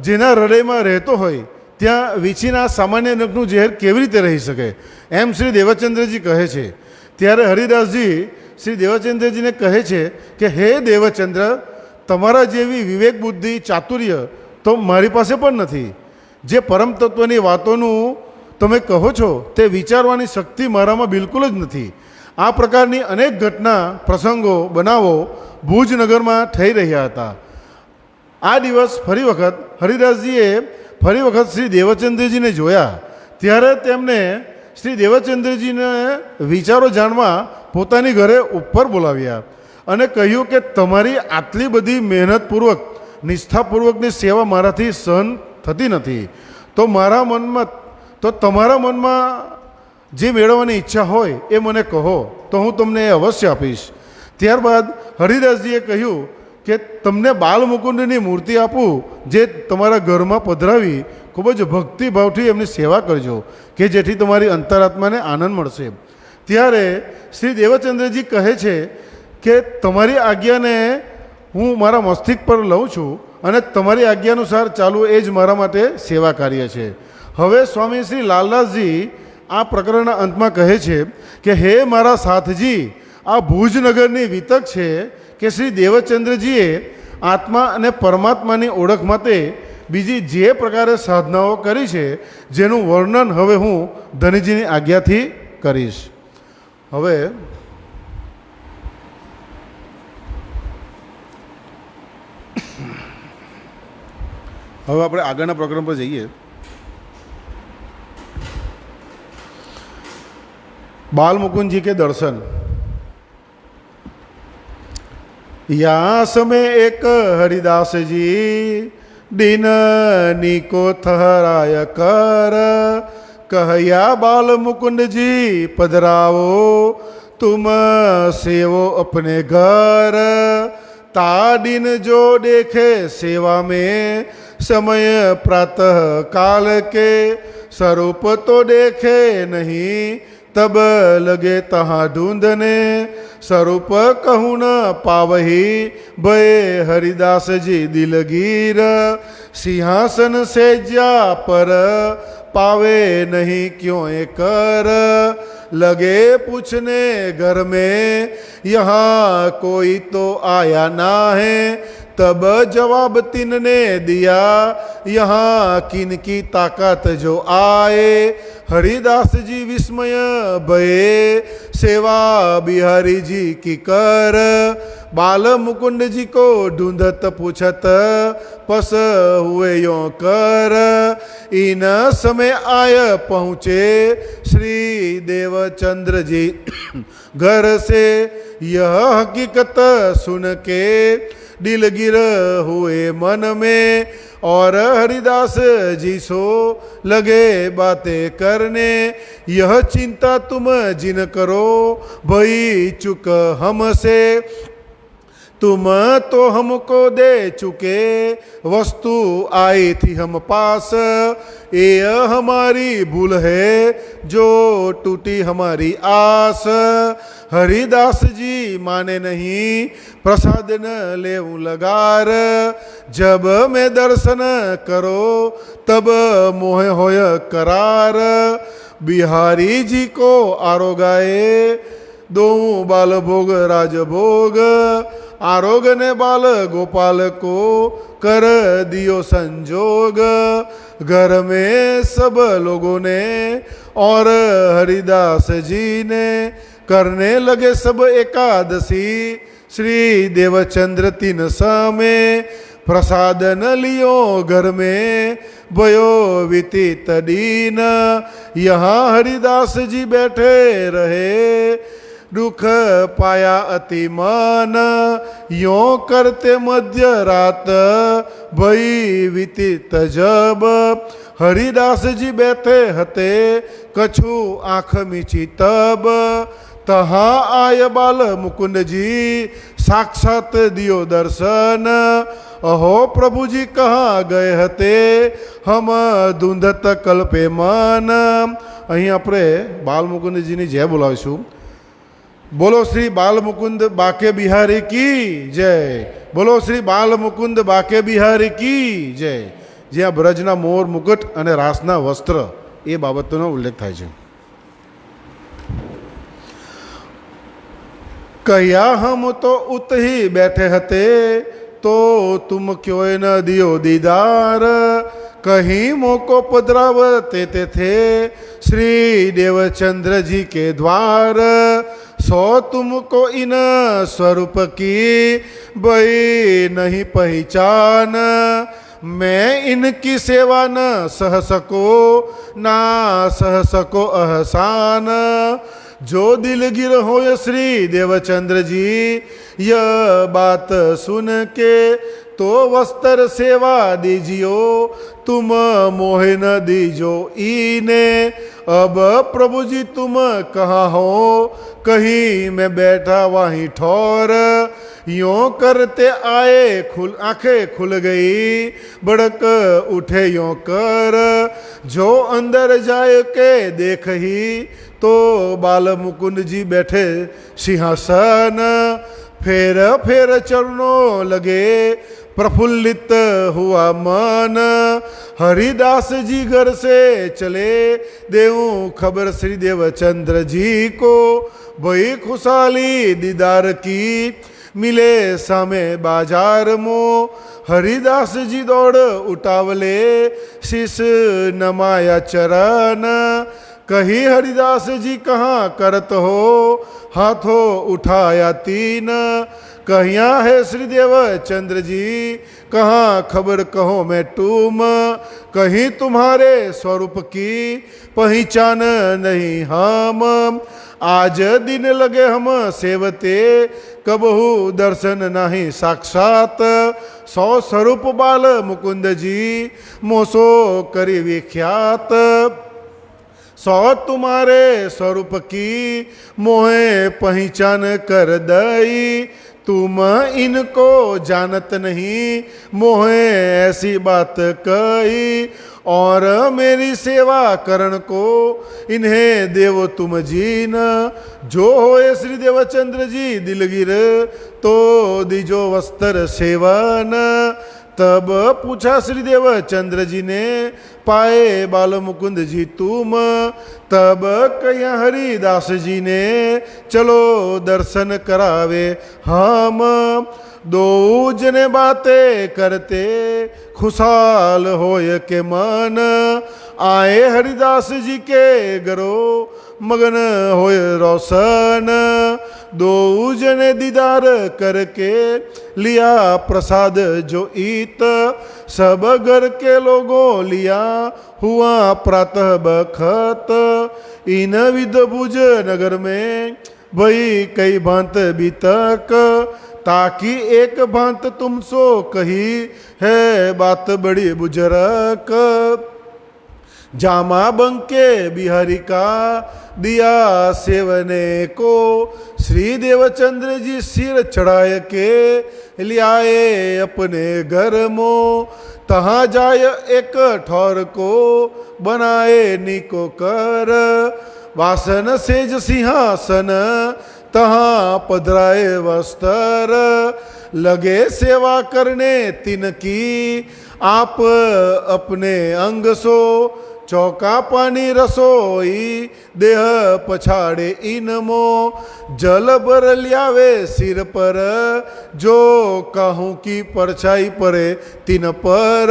B: જેના હૃદયમાં રહેતો હોય ત્યાં વીછીના સામાન્ય ડંખનું ઝેર કેવી રીતે રહી શકે એમ શ્રી દેવચંદ્રજી કહે છે. ત્યારે હરિદાસજી શ્રી દેવચંદ્રજીને કહે છે કે હે દેવચંદ્ર, તમારા જેવી વિવેક બુદ્ધિ ચાતુર્ય તો મારી પાસે પણ નથી. જે પરમ તત્વની વાતોનું તમે કહો છો તે વિચારવાની શક્તિ મારામાં બિલકુલ જ નથી. આ પ્રકારની અનેક ઘટના પ્રસંગો બનાવો ભુજનગરમાં થઈ રહ્યા હતા. આ દિવસ ફરી વખત હરિદાસજીએ ફરી વખત શ્રી દેવચંદ્રજીને જોયા. ત્યારે તેમને શ્રી દેવચંદ્રજીને વિચારો જાણવા પોતાની ઘરે ઉપર બોલાવ્યા અને કહ્યું કે તમારી આટલી બધી મહેનતપૂર્વક નિષ્ઠાપૂર્વકની સેવા મારાથી સહન થતી નથી. તો તમારા મનમાં જે મેળવવાની ઈચ્છા હોય એ મને કહો તો હું તમને એ અવશ્ય આપીશ. ત્યારબાદ હરિદાસજીએ કહ્યું કે તમને બાલમુકુંદની મૂર્તિ આપું, જે તમારા ઘરમાં પધરાવી ખૂબ જ ભક્તિભાવથી એમની સેવા કરજો કે જેથી તમારી અંતરાત્માને આનંદ મળશે. ત્યારે શ્રી દેવચંદ્રજી કહે છે કે તમારી આજ્ઞાને હું મારા મસ્તિષ્ક પર લઉં છું અને તમારી આજ્ઞા અનુસાર ચાલવું એ જ મારા માટે સેવા કાર્ય છે. હવે સ્વામી શ્રી લાલદાસજી આ પ્રકરણના અંતમાં કહે છે કે હે મારા સાથજી, આ ભુજનગરની વિતક છે કે શ્રી દેવચંદ્રજીએ આત્મા અને પરમાત્માની ઓળખ માટે બીજી જે પ્રકારે સાધનાઓ કરી છે, જેનું વર્ણન હવે હું ધનજીની આજ્ઞાથી કરીશ. હવે આપણે આગળના પ્રકરણ પર જઈએ. बाल मुकुंद जी के दर्शन. यास में एक हरिदास जी दिन निको थराय कर कहया बाल मुकुंद जी पधरावो तुम सेवो अपने घर। ताडिन जो देखे सेवा में समय प्रातः काल के, स्वरूप तो देखे नहीं तब लगे तहाँ ढूंढने। स्वरूप कहूँ न पावही भय हरिदास जी दिलगीर। सिंहासन से जा पर पावे नहीं क्यों कर। लगे पूछने घर में यहाँ कोई तो आया ना है। तब जवाब तीन ने दिया यहाँ किन की ताकत जो आए। हरिदास जी विस्मय भये सेवा बिहारी जी की कर। बाल मुकुंद जी को ढूंढत पूछत पस हुए यो कर। इन समय आय पहुँचे श्री देवचंद्र जी घर से। यह हकीकत सुन के दिलगिर हुए मन में। और हरिदास जी सो लगे बातें करने। यह चिंता तुम जिन करो भई चुक हमसे। तुम तो हमको दे चुके वस्तु आई थी हम पास। ये हमारी भूल है जो टूटी हमारी आस। हरिदास जी माने नहीं प्रसाद न ले लगार। जब मैं दर्शन करो तब मोह होय करार। बिहारी जी को आरोगाए दो बाल भोग राजभोग। आरोग ने बाल गोपाल को कर दियो संजोग। घर में सब लोगों ने और हरिदास जी ने करने लगे सब एकादशी। श्री देवचंद्र तीन समय प्रसाद न लियो घर में भयो वितित दीन। यहाँ हरिदास जी बैठे रहे दुख पाया अति मान। यो करते मध्य रात भई वितित जब। हरिदास जी बैठे हते कछु आँख मीची तब। तहाँ आय बाल मुकुंद जी साक्षात दियो दर्शन। अहो प्रभु जी कहाँ गए हते हम धूंधत कल्पे मन। અહીં આપણે બાલ મુકુંદજીની જય બોલાવીશું। बोलो श्री बाल मुकुंद बाके बिहारी की जय। बोलो श्री बाल मुकुंद बाके बिहारी की जय। જ્યાં બ્રજના મોર મુકુટ અને રાસના વસ્ત્ર એ બાબતનો ઉલ્લેખ થાય છે। કહ્યા हम तो उत ही बैठे हते तो तुम क्यों न दियो दीदार। कहीं मोको पधरावते थे श्री देवचंद्र जी के द्वार। सो तुमको इन स्वरूप की भई नहीं पहचान। मैं इनकी सेवा न सह सको ना सह सको अहसान। जो दिलगिर हो श्री देवचंद्र जी यह बात सुन के तो वस्त्र सेवा दीजियो तुम मोहे न दीजो ईने। अब प्रभु जी तुम कहाँ हो कहीं मैं बैठा वहीं ठौर। यों करते आए आंखें खुल गई बड़क उठे यों कर। जो अंदर जाए के देख ही तो बाल मुकुंद जी बैठे सिंहासन। फेर फेर चरणों लगे प्रफुल्लित हुआ मन। हरिदास जी घर से चले देऊं खबर श्री देवचंद्र जी को। वही खुशहाली दीदार की मिले सामे बाजार मो। हरिदास जी दौड़ उठावले शीश नमाया चरण। कही हरिदास जी कहाँ करत हो हाथों उठाया तीन। कहिया है श्री देवचंद्र जी कहाँ खबर कहो मैं तुम। कहीं तुम्हारे स्वरूप की पहचान नहीं हम। आज दिन लगे हम सेवते कबहू दर्शन नहीं साक्षात। सौ स्वरूप बाल मुकुंद जी मोसो करी विख्यात। सो तुम्हारे स्वरूप की मोहे पहचान कर दई, तुम इनको जानत नहीं मोहे ऐसी बात कही, और मेरी सेवा करण को इन्हें देवो तुम जीन, जो होए श्री देवचंद्र जी दिलगिर तो दीजो वस्त्र सेवन। तब पूछा श्री देवचंद्र जी ने पाए बाल मुकुंद जी तुम, तब कहिया हरिदास जी ने चलो दर्शन करावे हम। दो जने बातें करते खुशहाल होय के मन, आए हरिदास जी के गरो मगन होय रोशन। दो जने दीदार करके लिया प्रसाद जो ईत, सब घर के लोगों लिया हुआ प्रातः बखत। इन विध भुज नगर में भई कई भांत बीतक, ताकि एक भांत तुम सो कही है बात बड़ी बुजरक। जामा बंके बिहारी का दिया सेवने को, श्री देवचंद्र जी सिर चढ़ाए के लियाए अपने घर मो। तहाँ जाय एक ठौर को बनाए निको कर, वासन सेज सिंहासन तहाँ पधराए वस्त्र। लगे सेवा करने तिनकी आप अपने अंग सो, चौका पानी रसोई देह पछाड़े इनमो। जल बर लियावे सिर पर जो कहूँ की परछाई परे तिन पर,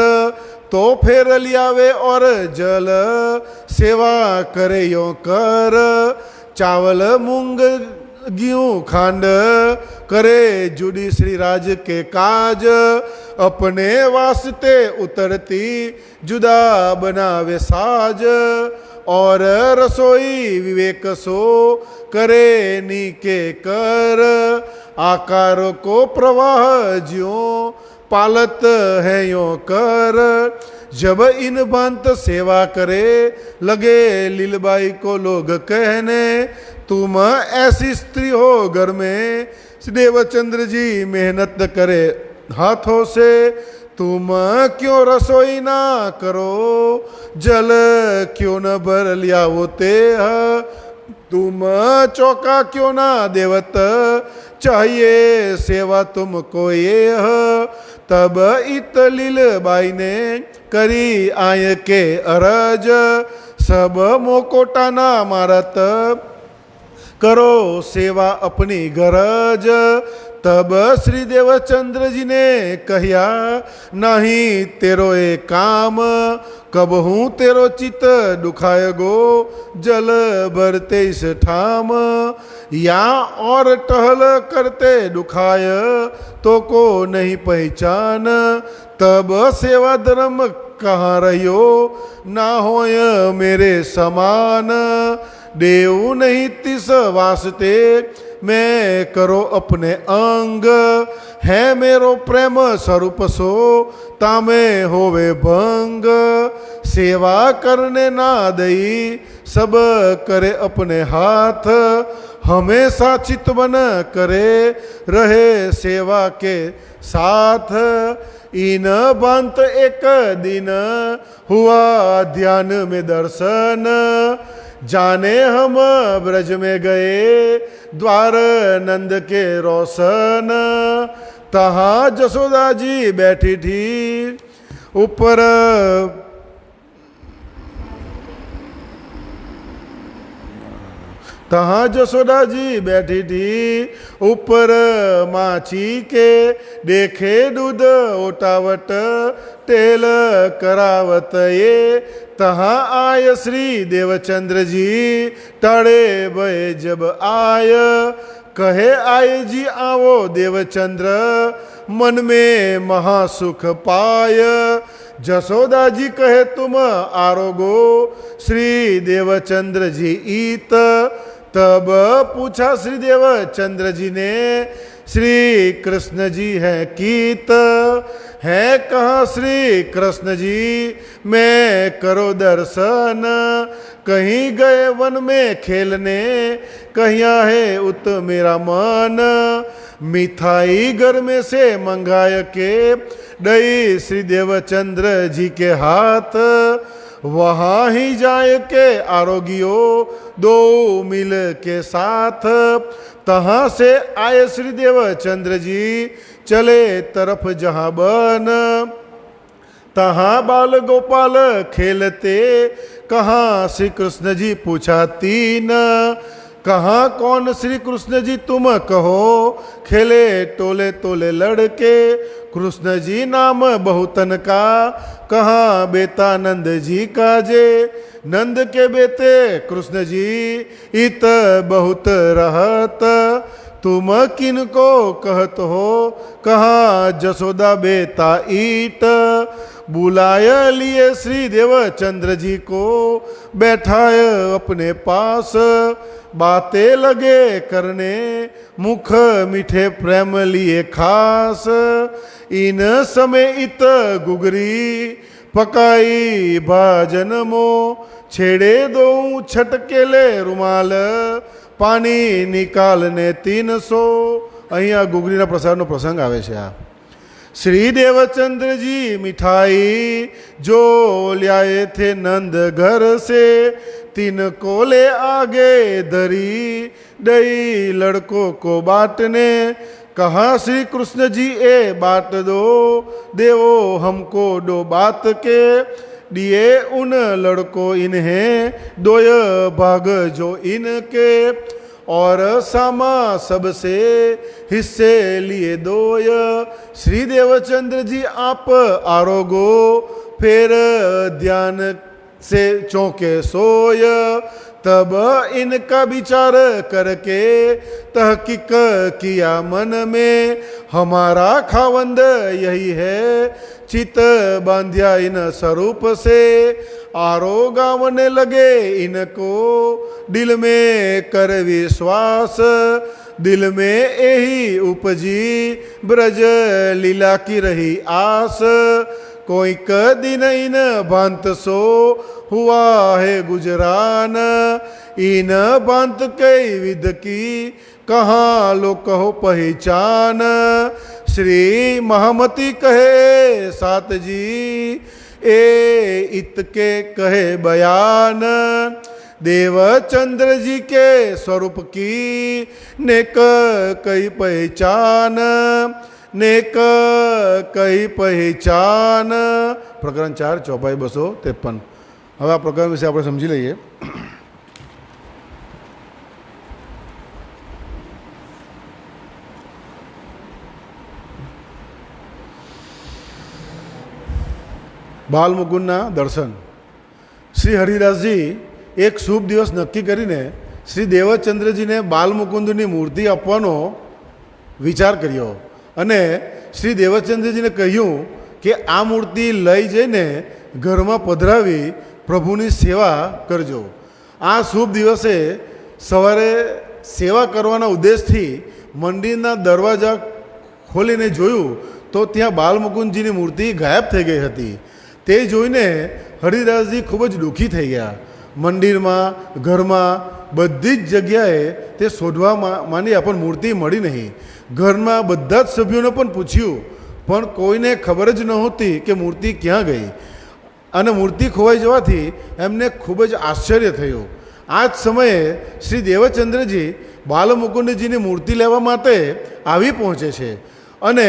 B: तो फेर लियावे और जल सेवा करे यो कर। चावल मूंग गेहूँ खांड करे जुड़ी श्री राज के काज, अपने वास्ते उतरती जुदा बनावे साज। और रसोई विवेक सो करे नीके कर, आकार को प्रवाह ज्यों पालत है यो कर। जब इन बंत सेवा करे लगे लीलबाई को लोग कहने, तुम ऐसी स्त्री हो घर में देवचंद्र जी मेहनत करे हाथों से, तुम क्यों रसोई ना करो, जल क्यों न भर लिया होते है, तुम चौका क्यों ना देवत चाहिए सेवा तुमको ये है। तब इत लीलबाई ने करी आय के अरज, सब मोकोटा ना मारत करो सेवा अपनी गरज। तब श्री देवचंद्र जी ने कहिया नहीं तेरो ए काम, कब हूँ तेरो चित दुखाए गो जल भरते इस ठाम। या और टहल करते दुखाय तो को नहीं पहचान, तब सेवा धर्म कहाँ रहियो ना होय मेरे समान। देव नहीं तिस वास्ते मैं करो अपने अंग, है मेरो प्रेम स्वरूप सो तामे होवे भंग। सेवा करने ना दई सब करे अपने हाथ, हमेशा चितवन करे रहे सेवा के साथ। इन बंत एक दिन हुआ ध्यान में दर्शन, जाने हम ब्रज में गए द्वार नंद के रोशन। तहाँ जसोदा जी बैठी थी ऊपर तहाँ जसोदा जी बैठी थी ऊपर माछी के, देखे दूध ओटावट तेल करावत ये। तहाँ आय श्री देवचंद्र जी टाड़े भय जब आय, कहे आय जी आवो देवचंद्र मन में महासुख पाय। जसोदा जी कहे तुम आरोगो श्री देवचंद्र जी ईत, तब पूछा श्री देवचंद्र जी ने, श्री कृष्ण जी है कीत, है कहाँ श्री कृष्ण जी, मैं करो दर्शन। कहीं गए वन में खेलने, कहिया है उत मेरा मन। मिठाई घर में से मंगाय के, दई श्री देवचंद्र जी के हाथ। वहाँ ही जाए के आरोगियो, दो मिल के साथ। तहाँ से आए श्री देवचंद्र जी, चले तरफ जहाँ बन। तहाँ बाल गोपाल खेलते, कहाँ श्री कृष्ण जी पूछा तीन। कहाँ कौन श्री कृष्ण जी तुम कहो, खेले टोले टोले लड़के। कृष्ण जी नाम बहुतन का, कहाँ बेटा नंद जी का जे। नंद के बेटे कृष्ण जी, इत बहुत रहत। तुम किनको कहत हो, कहाँ जसोदा बेटा ईट। बुलाय लिए श्री देवचंद्र जी को, बैठाए अपने पास। बातें लगे करने, मुख मीठे प्रेम लिए खास। इन समय इत गुगरी, पकाई भाजन मो। छेड़े दो छटकेले रुमाल, पानी निकालने 300। અહીંયા ગુગરીના પ્રસાદનો પ્રસંગ આવે છે. આ श्री देवचंद्र जी मिठाई जो लाए थे नंद घर से, 3 कोले आगे धरी, दई लड़कों को बांटने। कहा श्री कृष्ण जी ए बांट दो, देवो हमको 2 बात के। दिए उन लड़कों इन्हें 2 भाग जो इनके, और सामा सबसे हिस्से लिए 2। श्री देवचंद्र जी आप आरोगो, फिर ध्यान से चौंके सोय। तब इनका विचार करके तहकीक किया मन में, हमारा खावंद यही है, चित बांध्या इन स्वरूप से। आरोगावने लगे इनको, दिल में कर विश्वास। दिल में यही उपजी, ब्रज लीला की रही आस। कोई दिन इन भांत सो, हुआ है गुजरान। इन भांत कई विध की, कहाँ लो कहो पहचान। श्री महामती कहे सात जी, ए इतके कहे बयान। देवचंद्र जी के स्वरूप की नेक कई पहचान, नेक कई पहचान. પ્રકરણ 4 ચોપાઈ 253. હવે આ પ્રકરણ વિશે આપણે સમજી લઈએ. બાલમુકુંદના દર્શન. શ્રી હરિદાસજી એક શુભ દિવસ નક્કી કરીને શ્રી દેવચંદ્રજીને બાલમુકુંદની મૂર્તિ આપવાનો વિચાર કર્યો અને શ્રી દેવચંદ્રજીને કહ્યું કે આ મૂર્તિ લઈ જઈને ઘરમાં પધરાવી પ્રભુની સેવા કરજો. આ શુભ દિવસે સવારે સેવા કરવાના ઉદ્દેશથી મંદિરના દરવાજા ખોલીને જોયું તો ત્યાં બાલમુકુંદજીની મૂર્તિ ગાયબ થઈ ગઈ હતી. તે જોઈને હરિદાસજી ખૂબ જ દુઃખી થઈ ગયા. મંદિરમાં, ઘરમાં, બધી જ જગ્યાએ તે શોધવા માંડ્યા પણ મૂર્તિ મળી નહીં. ઘરના બધા જ સભ્યોને પણ પૂછ્યું પણ કોઈને ખબર જ નહોતી કે મૂર્તિ ક્યાં ગઈ. અને મૂર્તિ ખોવાઈ જવાથી એમને ખૂબ જ આશ્ચર્ય થયું. આ જ સમયે શ્રી દેવચંદ્રજી બાલમુકુંદજીની મૂર્તિ લેવા માટે આવી પહોંચે છે અને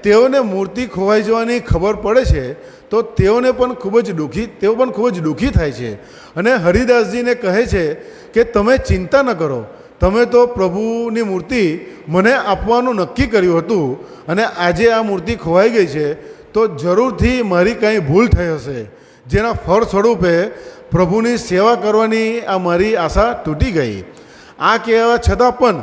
B: તેઓને મૂર્તિ ખોવાઈ જવાની ખબર પડે છે તો તેઓ પણ ખૂબ જ દુઃખી થાય છે અને હરિદાસજીને કહે છે કે તમે ચિંતા ન કરો, તમે તો પ્રભુની મૂર્તિ મને આપવાનું નક્કી કર્યું હતું અને આજે આ મૂર્તિ ખોવાઈ ગઈ છે તો જરૂરથી મારી કાંઈ ભૂલ થઈ હશે, જેના ફળ સ્વરૂપે પ્રભુની સેવા કરવાની આ મારી આશા તૂટી ગઈ. આ કહેવા છતાં પણ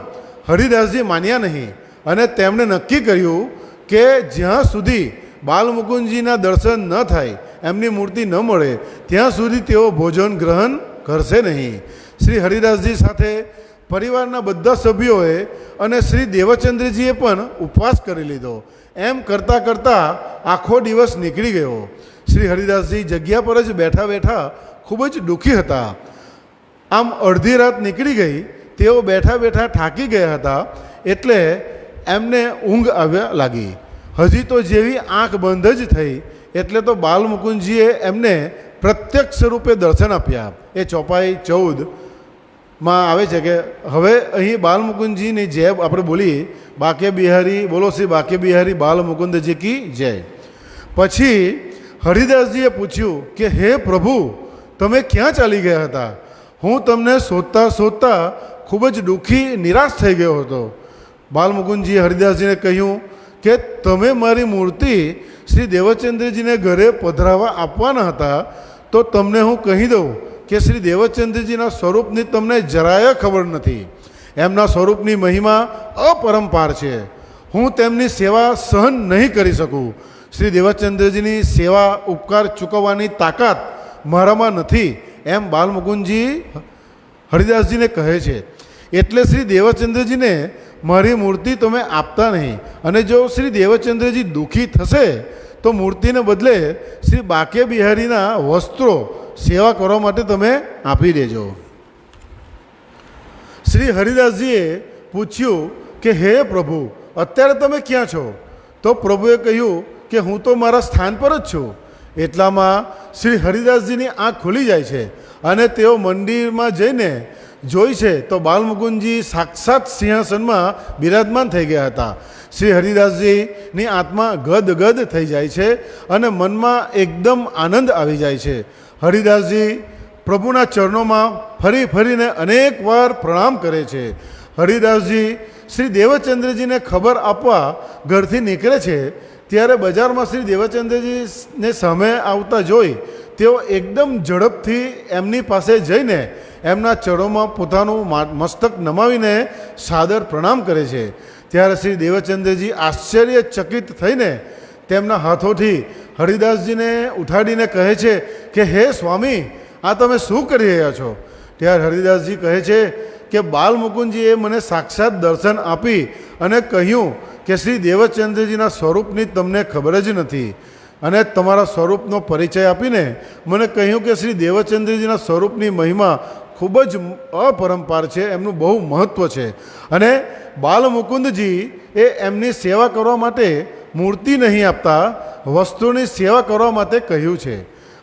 B: હરિદાસજી માન્યા નહીં અને તેમણે નક્કી કર્યું કે જ્યાં સુધી બાલમુકુંદજીના દર્શન ન થાય, એમની મૂર્તિ ન મળે ત્યાં સુધી તેઓ ભોજન ગ્રહણ કરશે નહીં. શ્રી હરિદાસજી સાથે પરિવારના બધા સભ્યોએ અને શ્રી દેવચંદ્રજીએ પણ ઉપવાસ કરી લીધો. એમ કરતાં કરતાં આખો દિવસ નીકળી ગયો. શ્રી હરિદાસજી જગ્યા પર જ બેઠા બેઠા ખૂબ જ દુઃખી હતા. આમ અડધી રાત નીકળી ગઈ, તેઓ બેઠા બેઠા થાકી ગયા હતા, એટલે એમને ઊંઘ આવવા લાગી. હજી તો જેવી આંખ બંધ જ થઈ એટલે તો બાલમુકુંદજીએ એમને પ્રત્યક્ષ રૂપે દર્શન આપ્યા. એ ચોપાઈ 14માં આવે છે કે હવે અહીં બાલમુકુંદજીની જય આપણે બોલીએ, બાકે બિહારી બોલો શ્રી બાકે બિહારી બાલમુકુંદજી કી જય. પછી હરિદાસજીએ પૂછ્યું કે હે પ્રભુ, તમે ક્યાં ચાલી ગયા હતા? હું તમને શોધતા શોધતા ખૂબ જ દુઃખી નિરાશ થઈ ગયો હતો. બાલમુકુંદજીએ હરિદાસજીને કહ્યું કે તમે મારી મૂર્તિ શ્રી દેવચંદ્રજીને ઘરે પધરાવવા આપવાના હતા, તો તમને હું કહી દઉં કે શ્રી દેવચંદ્રજીના સ્વરૂપની તમને જરાય ખબર નથી. એમના સ્વરૂપની મહિમા અપરંપાર છે. હું તેમની સેવા સહન નહીં કરી શકું. શ્રી દેવચંદ્રજીની સેવા ઉપકાર ચૂકવવાની તાકાત મારામાં નથી, એમ બાલમુકુંદજી હરિદાસજીને કહે છે. એટલે શ્રી દેવચંદ્રજીને મારી મૂર્તિ તમે આપતા નહીં, અને જો શ્રી દેવચંદ્રજી દુઃખી થશે તો મૂર્તિને બદલે શ્રી બાકે બિહારીના વસ્ત્રો સેવા કરવા માટે તમે આપી દેજો. શ્રી હરિદાસજીએ પૂછ્યું કે હે પ્રભુ, અત્યારે તમે ક્યાં છો? તો પ્રભુએ કહ્યું કે હું તો મારા સ્થાન પર જ છું. એટલામાં શ્રી હરિદાસજીની આંખ ખુલી જાય છે અને તેઓ મંદિરમાં જઈને જોઈ છે તો બાલમુકુંદજી સાક્ષાત સિંહાસનમાં બિરાજમાન થઈ ગયા હતા. શ્રી હરિદાસજીની આત્મા ગદગદ થઈ જાય છે અને મનમાં એકદમ આનંદ આવી જાય છે. હરિદાસજી પ્રભુના ચરણોમાં ફરી ફરીને અનેક વાર પ્રણામ કરે છે. હરિદાસજી શ્રી દેવચંદ્રજીને ખબર આપવા ઘરથી નીકળે છે, ત્યારે બજારમાં શ્રી દેવચંદ્રજીને સામે આવતા જોઈ તેઓ એકદમ ઝડપથી એમની પાસે જઈને એમના ચરણોમાં પોતાનું મસ્તક નમાવીને સાદર પ્રણામ કરે છે. ત્યારે શ્રી દેવચંદ્રજી આશ્ચર્યચકિત થઈને તેમના હાથોથી હરિદાસજીને ઉઠાડીને કહે છે કે હે સ્વામી, આ તમે શું કરી રહ્યા છો? ત્યારે હરિદાસજી કહે છે કે બાલમુકુંદજીએ મને સાક્ષાત દર્શન આપી અને કહ્યું કે શ્રી દેવચંદ્રજીના સ્વરૂપની તમને ખબર જ નથી, અને તમારા સ્વરૂપનો પરિચય આપીને મને કહ્યું કે શ્રી દેવચંદ્રજીના સ્વરૂપની મહિમા ખૂબ જ અપરંપાર છે, એમનું બહુ મહત્ત્વ છે, અને બાલમુકુંદજી એ એમની સેવા કરવા માટે મૂર્તિ નહીં આપતા, વસ્તુની સેવા કરવા માટે કહ્યું છે.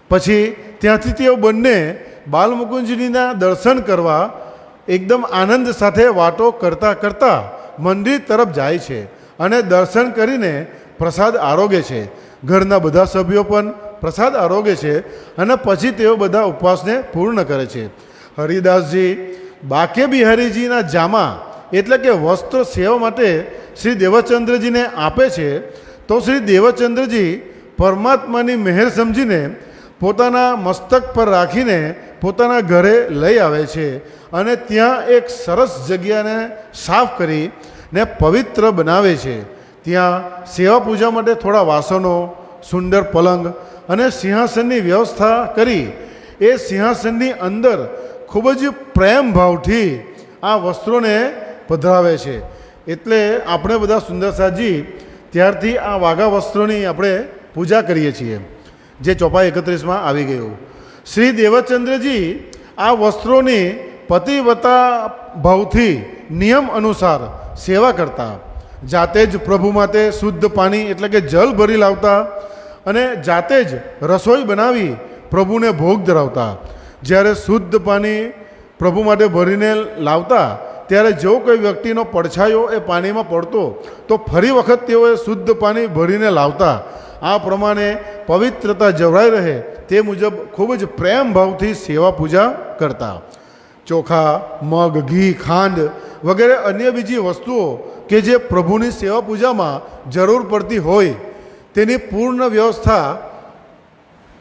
B: પછી ત્યાંથી તેઓ બંને બાલમુકુંદજીના દર્શન કરવા એકદમ આનંદ સાથે વાતો કરતાં કરતાં મંદિર તરફ જાય છે અને દર્શન કરીને પ્રસાદ આરોગે છે. ઘરના બધા સભ્યો પણ પ્રસાદ આરોગે છે અને પછી તેઓ બધા ઉપવાસને પૂર્ણ કરે છે. હરિદાસજી બાકે બિહારીજીના જામા એટલે કે વસ્ત્ર સેવા માટે શ્રી દેવચંદ્રજીને આપે છે, તો શ્રી દેવચંદ્રજી પરમાત્માની મહેર સમજીને પોતાના મસ્તક પર રાખીને પોતાના ઘરે લઈ આવે છે અને ત્યાં એક સરસ જગ્યાને સાફ કરીને પવિત્ર બનાવે છે. ત્યાં સેવા પૂજા માટે થોડા વાસણો, સુંદર પલંગ અને સિંહાસનની વ્યવસ્થા કરી એ સિંહાસનની અંદર ખૂબ જ પ્રેમ ભાવથી આ વસ્ત્રોને પધરાવે છે. એટલે આપણે બધા સુંદરસાજી ત્યારથી આ વાઘા વસ્ત્રોની આપણે પૂજા કરીએ છીએ, જે ચોપાઈ 31માં આવી ગયું. શ્રી દેવચંદ્રજી આ વસ્ત્રોની પતિવ્રતા ભાવથી નિયમ અનુસાર સેવા કરતા. જાતે જ પ્રભુ માટે શુદ્ધ પાણી એટલે કે જલ ભરી લાવતા અને જાતે જ રસોઈ બનાવી પ્રભુને ભોગ ધરાવતા. જ્યારે શુદ્ધ પાણી પ્રભુ માટે ભરીને લાવતા ત્યારે જો કોઈ વ્યક્તિનો પડછાયો એ પાણીમાં પડતો તો ફરી વખત તેઓએ શુદ્ધ પાણી ભરીને લાવતા. આ પ્રમાણે પવિત્રતા જળવાઈ રહે તે મુજબ ખૂબ જ પ્રેમ ભાવથી સેવા પૂજા કરતા. ચોખા, મગ, ઘી, ખાંડ વગેરે અન્ય બીજી વસ્તુઓ કે જે પ્રભુની સેવા પૂજામાં જરૂર પડતી હોય તેની પૂર્ણ વ્યવસ્થા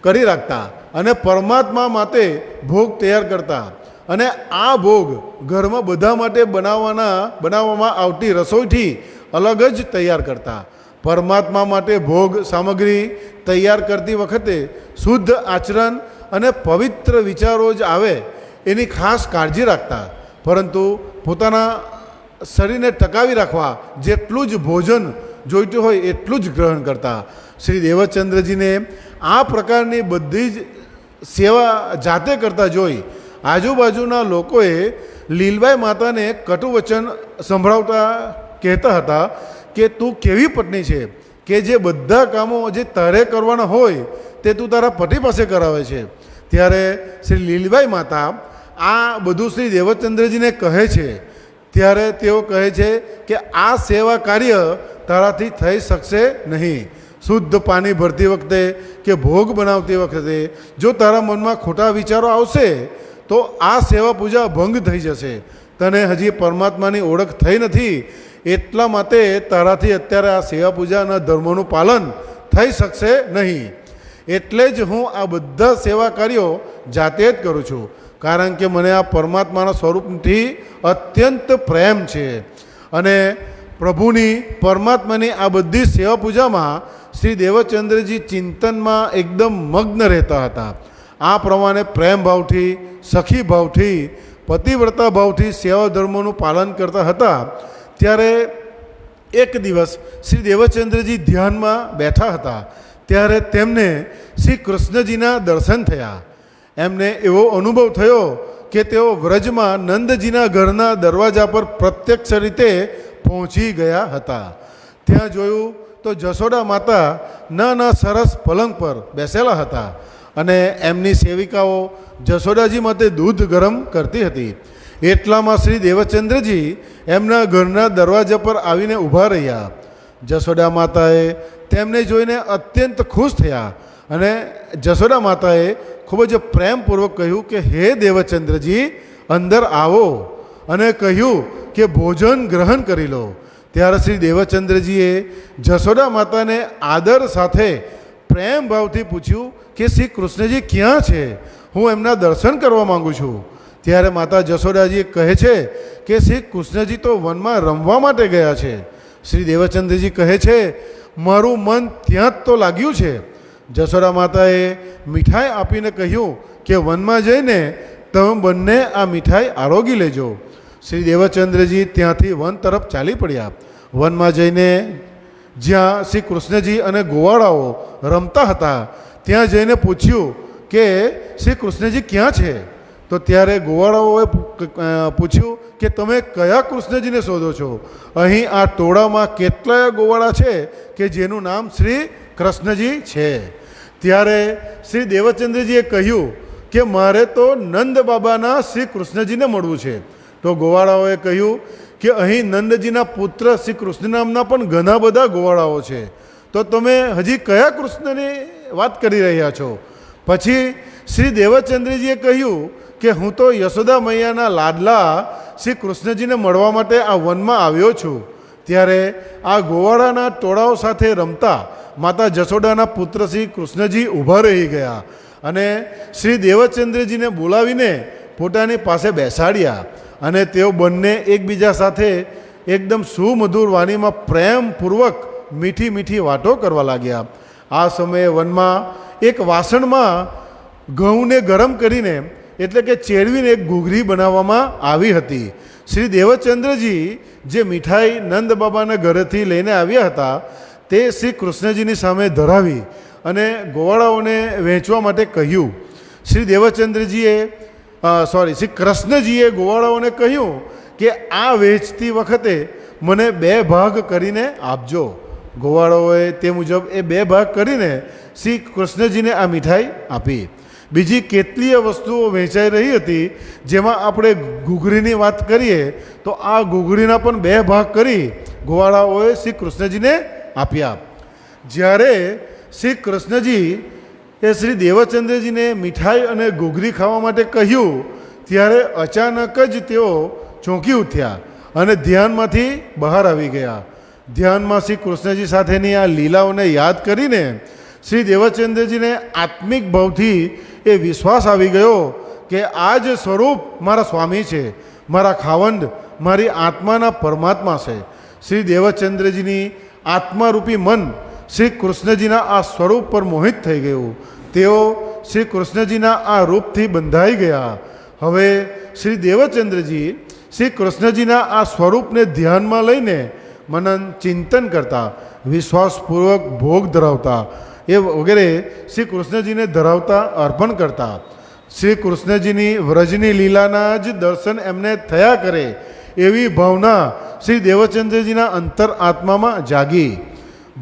B: કરી રાખતા અને પરમાત્મા માટે ભોગ તૈયાર કરતા. અને આ ભોગ ઘરમાં બધા માટે બનાવવામાં આવતી રસોઈથી અલગ જ તૈયાર કરતા. પરમાત્મા માટે ભોગ સામગ્રી તૈયાર કરતી વખતે શુદ્ધ આચરણ અને પવિત્ર વિચારો જ આવે એની ખાસ કાળજી રાખતા. પરંતુ પોતાના શરીરને ટકાવી રાખવા જેટલું જ ભોજન જોઈતું હોય એટલું જ ગ્રહણ કરતા. શ્રી દેવચંદ્રજીને આ પ્રકારની બધી જ સેવા જાતે કરતા જોઈ આજુબાજુના લોકોએ લીલબાઈ માતાને કટુ વચન સંભળાવતા કહેતા હતા કે તું કેવી પત્ની છે કે જે બધા કામો જે તારે કરવાના હોય તે તું તારા પતિ પાસે કરાવે છે. ત્યારે શ્રી લીલબાઈ માતા આ બધું શ્રી દેવચંદ્રજીને કહે છે. ત્યારે તેઓ કહે છે કે આ સેવા કાર્ય તારાથી થઈ શકશે નહીં. શુદ્ધ પાણી ભરતી વખતે કે ભોગ બનાવતી વખતે જો તારા મનમાં ખોટા વિચારો આવશે તો આ સેવા પૂજા ભંગ થઈ જશે. તને હજી પરમાત્માની ઓળખ થઈ નથી એટલા માટે તારાથી અત્યારે આ સેવા પૂજાના ધર્મોનું પાલન થઈ શકશે નહીં. એટલે જ હું આ બધા સેવા કાર્યો જાતે જ કરું છું, કારણ કે મને આ પરમાત્માના સ્વરૂપથી અત્યંત પ્રેમ છે. અને પ્રભુની પરમાત્માની આ બધી સેવા પૂજામાં શ્રી દેવચંદ્રજી ચિંતનમાં એકદમ મગ્ન રહેતા હતા. આ પ્રમાણે પ્રેમ ભાવથી, સખી ભાવથી, પતિવ્રતા ભાવથી સેવા ધર્મોનું પાલન કરતા હતા. ત્યારે એક દિવસ શ્રી દેવચંદ્રજી ધ્યાનમાં બેઠા હતા. ત્યારે તેમને શ્રી કૃષ્ણજીના દર્શન થયા. એમને એવો અનુભવ થયો કે તેઓ વ્રજમાં નંદજીના ઘરના દરવાજા પર પ્રત્યક્ષ રીતે પહોંચી ગયા હતા. ત્યાં જોયું તો જશોદા માતા નાના સરસ પલંગ પર બેસેલા હતા અને એમની સેવિકાઓ જશોદાજી માટે દૂધ ગરમ કરતી હતી. એટલામાં શ્રી દેવચંદ્રજી એમના ઘરના દરવાજા પર આવીને ઊભા રહ્યા. જશોદા માતાએ તેમને જોઈને અત્યંત ખુશ થયા અને જશોદા માતાએ ખૂબ જ પ્રેમપૂર્વક કહ્યું કે હે દેવચંદ્રજી, અંદર આવો અને કહ્યું કે ભોજન ગ્રહણ કરી લો. ત્યારે શ્રી દેવચંદ્રજીએ જશોદા માતાને આદર સાથે પ્રેમ ભાવથી પૂછ્યું કે શ્રી કૃષ્ણજી ક્યાં છે? હું એમના દર્શન કરવા માગું છું. ત્યારે માતા જશોદાજી કહે છે કે શ્રી કૃષ્ણજી તો વનમાં રમવા માટે ગયા છે. શ્રી દેવચંદ્રજી કહે છે મારું મન ત્યાં જ તો લાગ્યું છે. જશોદા માતાએ મીઠાઈ આપીને કહ્યું કે વનમાં જઈને તમે બંને આ મીઠાઈ આરોગી લેજો. શ્રી દેવચંદ્રજી ત્યાંથી વન તરફ ચાલી પડ્યા. વનમાં જઈને જ્યાં શ્રી કૃષ્ણજી અને ગોવાળાઓ રમતા હતા ત્યાં જઈને પૂછ્યું કે શ્રી કૃષ્ણજી ક્યાં છે? તો ત્યારે ગોવાળાઓએ પૂછ્યું કે તમે કયા કૃષ્ણજીને શોધો છો? અહીં આ ટોળામાં કેટલાય ગોવાળા છે કે જેનું નામ શ્રી કૃષ્ણજી છે. ત્યારે શ્રી દેવચંદ્રજીએ કહ્યું કે મારે તો નંદ બાબાના શ્રી કૃષ્ણજીને મળવું છે. તો ગોવાળાઓએ કહ્યું કે અહીં નંદજીના પુત્ર શ્રી કૃષ્ણ નામના પણ ઘણા બધા ગોવાળાઓ છે, તો તમે હજી કયા કૃષ્ણની વાત કરી રહ્યા છો? પછી શ્રી દેવચંદ્રજીએ કહ્યું કે હું તો યશોદા મૈયાના લાડલા શ્રી કૃષ્ણજીને મળવા માટે આ વનમાં આવ્યો છું. ત્યારે આ ગોવાળાના ટોળાઓ સાથે રમતા માતા જશોદાના પુત્ર શ્રી કૃષ્ણજી ઊભા રહી ગયા અને શ્રી દેવચંદ્રજીને બોલાવીને પોતાની પાસે બેસાડ્યા અને તેઓ બંને એકબીજા સાથે એકદમ સુમધુર વાણીમાં પ્રેમપૂર્વક મીઠી મીઠી વાતો કરવા લાગ્યા. આ સમયે વનમાં એક વાસણમાં ઘઉંને ગરમ કરીને એટલે કે ચેડવીને એક ઘૂઘરી બનાવવામાં આવી હતી. શ્રી દેવચંદ્રજી જે મીઠાઈ નંદ બાબાના ઘરેથી લઈને આવ્યા હતા તે શ્રી કૃષ્ણજીની સામે ધરાવી અને ગોવાળાઓને વહેંચવા માટે કહ્યું. શ્રી દેવચંદ્રજીએ શ્રી કૃષ્ણજીએ ગોવાળાઓને કહ્યું કે આ વહેંચતી વખતે મને 2 ભાગ કરીને આપજો. ગોવાળાઓએ તે મુજબ એ 2 ભાગ કરીને શ્રી કૃષ્ણજીને આ મીઠાઈ આપી. બીજી કેટલીય વસ્તુઓ વહેંચાઈ રહી હતી, જેમાં આપણે ઘૂઘરીની વાત કરીએ તો આ ઘૂઘરીના પણ 2 ભાગ કરી ગોવાળાઓએ શ્રી કૃષ્ણજીને આપ્યા. જ્યારે શ્રી કૃષ્ણજી એ શ્રી દેવચંદ્રજીને મીઠાઈ અને ઘૂઘરી ખાવા માટે કહ્યું ત્યારે અચાનક જ તેઓ ચોંકી ઉઠ્યા અને ધ્યાનમાંથી બહાર આવી ગયા. ધ્યાનમાં શ્રી કૃષ્ણજી સાથેની આ લીલાઓને યાદ કરીને શ્રી દેવચંદ્રજીને આત્મિક ભાવથી એ વિશ્વાસ આવી ગયો કે આ જ સ્વરૂપ મારા સ્વામી છે, મારા ખાવંદ, મારી આત્માના પરમાત્મા છે. શ્રી દેવચંદ્રજીની આત્મારૂપી મન શ્રી કૃષ્ણજીના આ સ્વરૂપ પર મોહિત થઈ ગયું. તેઓ શ્રી કૃષ્ણજીના આ રૂપથી બંધાઈ ગયા. હવે શ્રી દેવચંદ્રજી શ્રી કૃષ્ણજીના આ સ્વરૂપને ધ્યાનમાં લઈને મનન ચિંતન કરતા, વિશ્વાસપૂર્વક ભોગ ધરાવતા એ વગેરે શ્રી કૃષ્ણજીને ધરાવતા, અર્પણ કરતા, શ્રી કૃષ્ણજીની વ્રજની લીલાના જ દર્શન એમને થયા કરે એવી ભાવના શ્રી દેવચંદ્રજીના અંતર આત્મામાં જાગી.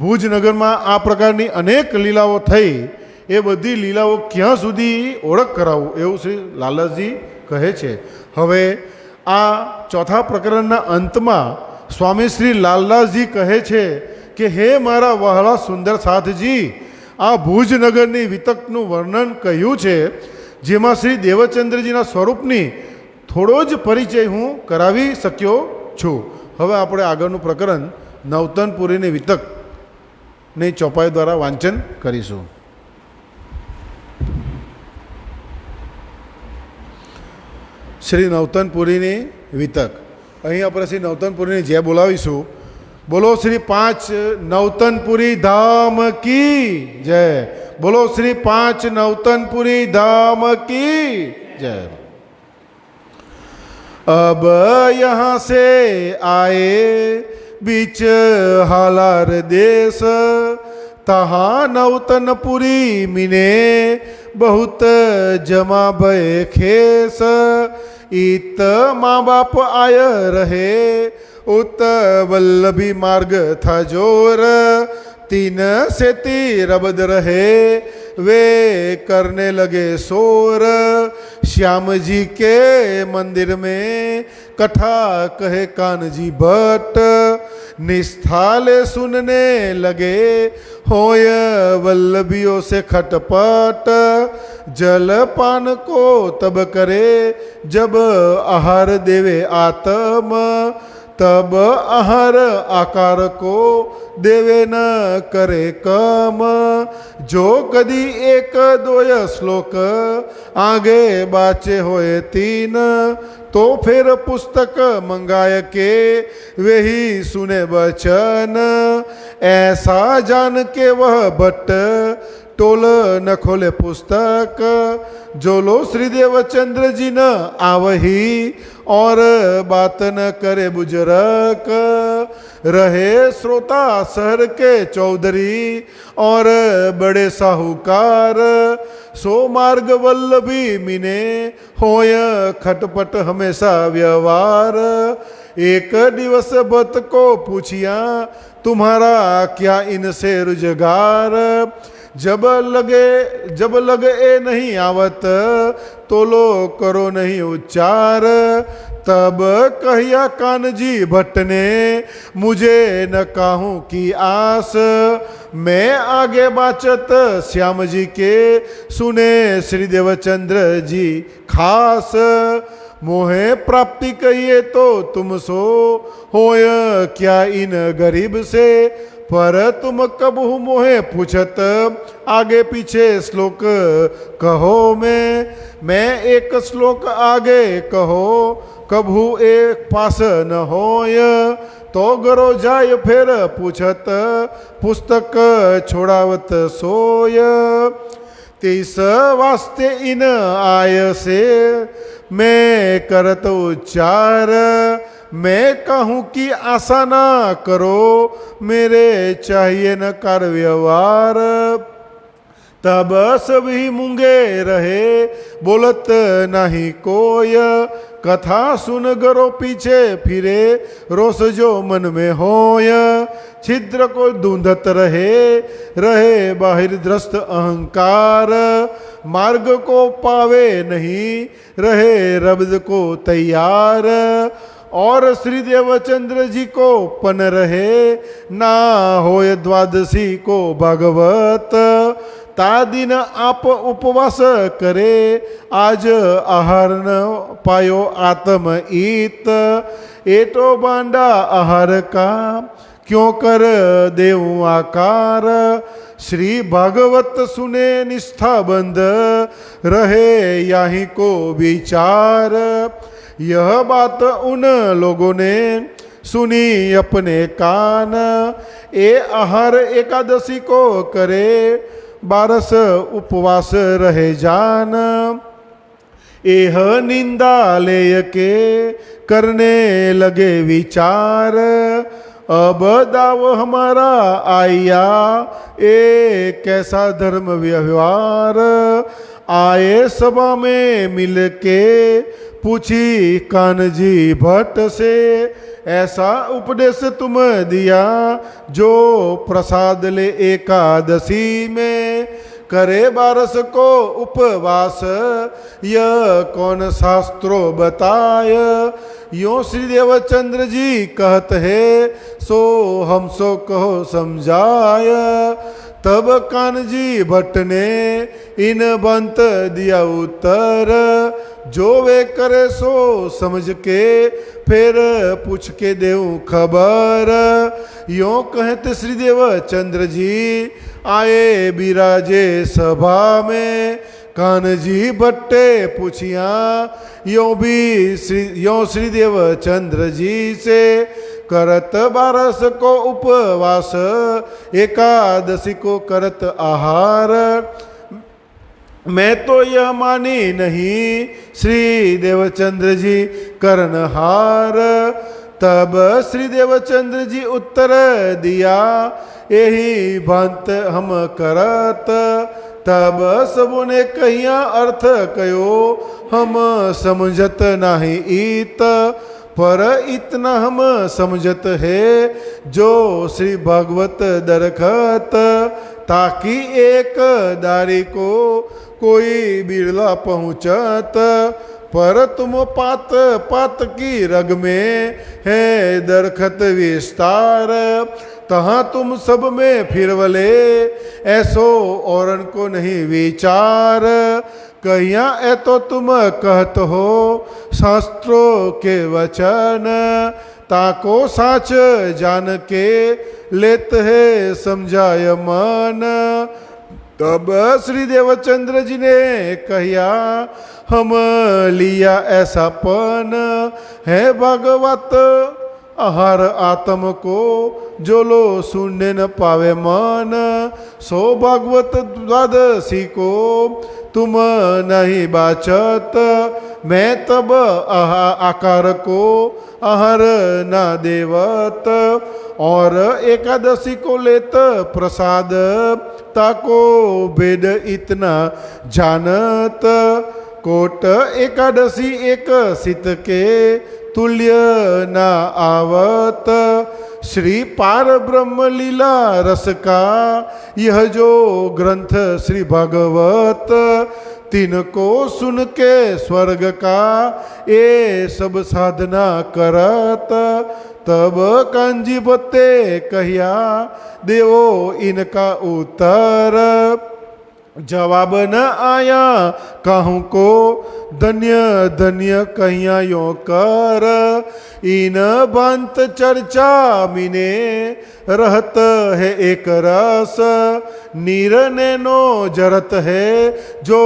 B: ભુજનગરમાં આ પ્રકારની અનેક લીલાઓ થઈ. એ બધી લીલાઓ ક્યાં સુધી ઓળખ કરાવું એવું શ્રી લાલાજી કહે છે. હવે આ ચોથા પ્રકરણના અંતમાં સ્વામી શ્રી લાલદાસજી કહે છે કે હે મારા વહાલા સુંદર સાથજી, આ ભુજનગરની વિતકનું વર્ણન કહ્યું છે, જેમાં શ્રી દેવચંદ્રજીના સ્વરૂપની થોડો જ પરિચય હું કરાવી શક્યો છું. હવે આપણે આગળનું પ્રકરણ નવતનપુરીની વિતકની ચોપાઈ દ્વારા વાંચન કરીશું. શ્રી નવતનપુરીની વિતક. અહીં આપણે શ્રી નવતનપુરીની જય બોલાવીશું. બોલો શ્રી 5 નવતનપુરી ધામ કી જય. બોલો શ્રી 5 નવતનપુરી ધામ કી जय। अब यहाँ से आए बीच हालार देश, तहाँ नवतनपुरी मिने बहुत जमा भय खेस। इत माँ बाप आय रहे, उत वल्लभी मार्ग था जोर। तीन से तीरबद रहे, वे करने लगे शोर। श्याम जी के मंदिर में कथा कहे कान जी भट्ट। निस्थाले सुनने लगे, होय वल्लभियों से खटपट। जलपान को तब करे, जब आहार देवे आत्म। तब आहार आकार को देवे न करे कम। जो कदी एक दोय श्लोक आगे बाचे होए तीन, तो फिर पुस्तक मंगाय के वे ही सुने वचन। ऐसा जान के वह भट्ट टोल न खोले पुस्तक। जो लो श्री देवचंद्र जी न आवही, और बात न करे बुजुर्ग। रहे श्रोता शहर के चौधरी, और बड़े साहूकार। सो मार्ग वल्लभी मिने, होय खटपट हमेशा व्यवहार। एक दिवस भक्त को पूछिया, तुम्हारा क्या इनसे रुजगार। जब लगे ए नहीं आवत, तो लो करो नहीं उच्चार। तब कहिया कान जी भट्ट ने, मुझे न काहूँ की आस। मैं आगे बाचत श्याम जी के, सुने श्री देवचंद्र जी खास। मोहे प्राप्ति कहिए तो तुम सो, होय क्या इन गरीब से। पर तुम कबहु मोहे पूछत, आगे पीछे श्लोक कहो। मैं एक श्लोक आगे कहो, कबहु एक पास न होय। तो गरो जाय फिर पूछत, पुस्तक छोड़ावत सोय। तीस वास्ते इन आय से, मैं करत उच्चार। मैं कहूँ कि आशा ना करो, मेरे चाहिए न कर व्यवहार। तब सभी मूंगे रहे, बोलत नहीं कोय। कथा सुन गरो पीछे फिरे, रोष जो मन में होय। छिद्र को ढूंढत रहे बाहिर दृष्ट अहंकार। मार्ग को पावे नहीं, रहे रब्द को तैयार। और श्री देवचंद्र जी को पन रहे, ना होय द्वादशी को भागवत। ता दिन आप उपवास करे, आज आहार न पायो आत्म ईत। एटो बांडा आहार का, क्यों कर देऊं आकार। श्री भागवत सुने निष्ठा बंद, रहे याही को विचार। यह बात उन लोगों ने सुनी अपने कान। ए आहार एकादशी को करे, 12 उपवास रहे जान। एह निंदा लेय के करने लगे विचार, अब दाव हमारा आया ए कैसा धर्म व्यवहार। आए सभा में मिलके पूछी कान जी भट्ट से, ऐसा उपदेश तुम दिया जो प्रसाद ले एकादशी में। करे 12 को उपवास यह कौन शास्त्रो बताय। यो श्री देवचंद्र जी कहत है सो हम सो कहो समझाय। तब कान जी भट्ट ने इन बंत दिया उत्तर, जो वे करे सो समझ के फिर पूछ के देऊं खबर। यो कहते श्री देवचंद्र जी आए बिराजे सभा में। कान जी भट्टे पूछिया यो श्री देवचंद्र जी से, करत 12 को उपवास एकादशी को करत आहार। मैं तो यह मानी नहीं श्री देवचंद्र जी करनहार। तब श्री देवचंद्र जी उत्तर दिया यही भांत हम करत। तब सबों ने कहिया अर्थ कयो हम समझत नाही इत। पर इतना हम समझत है जो श्री भागवत दरखत, ताकि एक दारी को कोई बिरला पहुँचत। पर तुम पात पात की रग में है दरखत विस्तार, तहाँ तुम सब में फिरवले ऐसो औरन को नहीं विचार। कहिया ए तो तुम कहत हो शास्त्रों के वचन, ताको साच जान के लेत है समझाय मन। तब श्री देवचंद्र जी ने कहिया हम लिया ऐसा पन, है भागवत आहार आत्म को जो लो सुनने न पावे मन। सो भागवत द्वादशी को तुम नहीं बाचत, मैं तब आकार को आहार ना देवत। और एकादशी को लेत प्रसाद, ताको वेद इतना जानत। कोट एकादशी एक सित के तुल्य ना आवत। श्री पार ब्रह्म लीला रस का यह जो ग्रंथ श्री भागवत, तिनको सुन के स्वर्ग का ये सब साधना करत। तब कांजी बत्ते कहिया देवो इनका उत्तर, जवाब न आया कहूँ को धन्य धन्य कहिया यो कर। इन बंत चर्चा मिने रहत है एक रस, नीर नैनो जरत है जो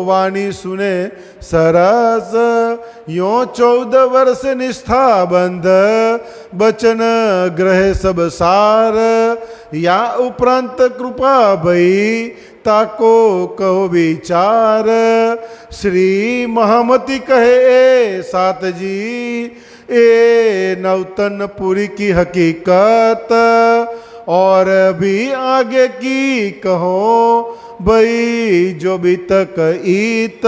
B: वाणी सुने सरस। यो 14 वर्ष निष्ठा बंध बचन ग्रह सब सार, या उपरांत कृपा भई ताको कहो विचार। श्री महामती कहे सात जी ए नौतनपुरी की हकीकत, और भी आगे की कहो भई जो भी तक ईत,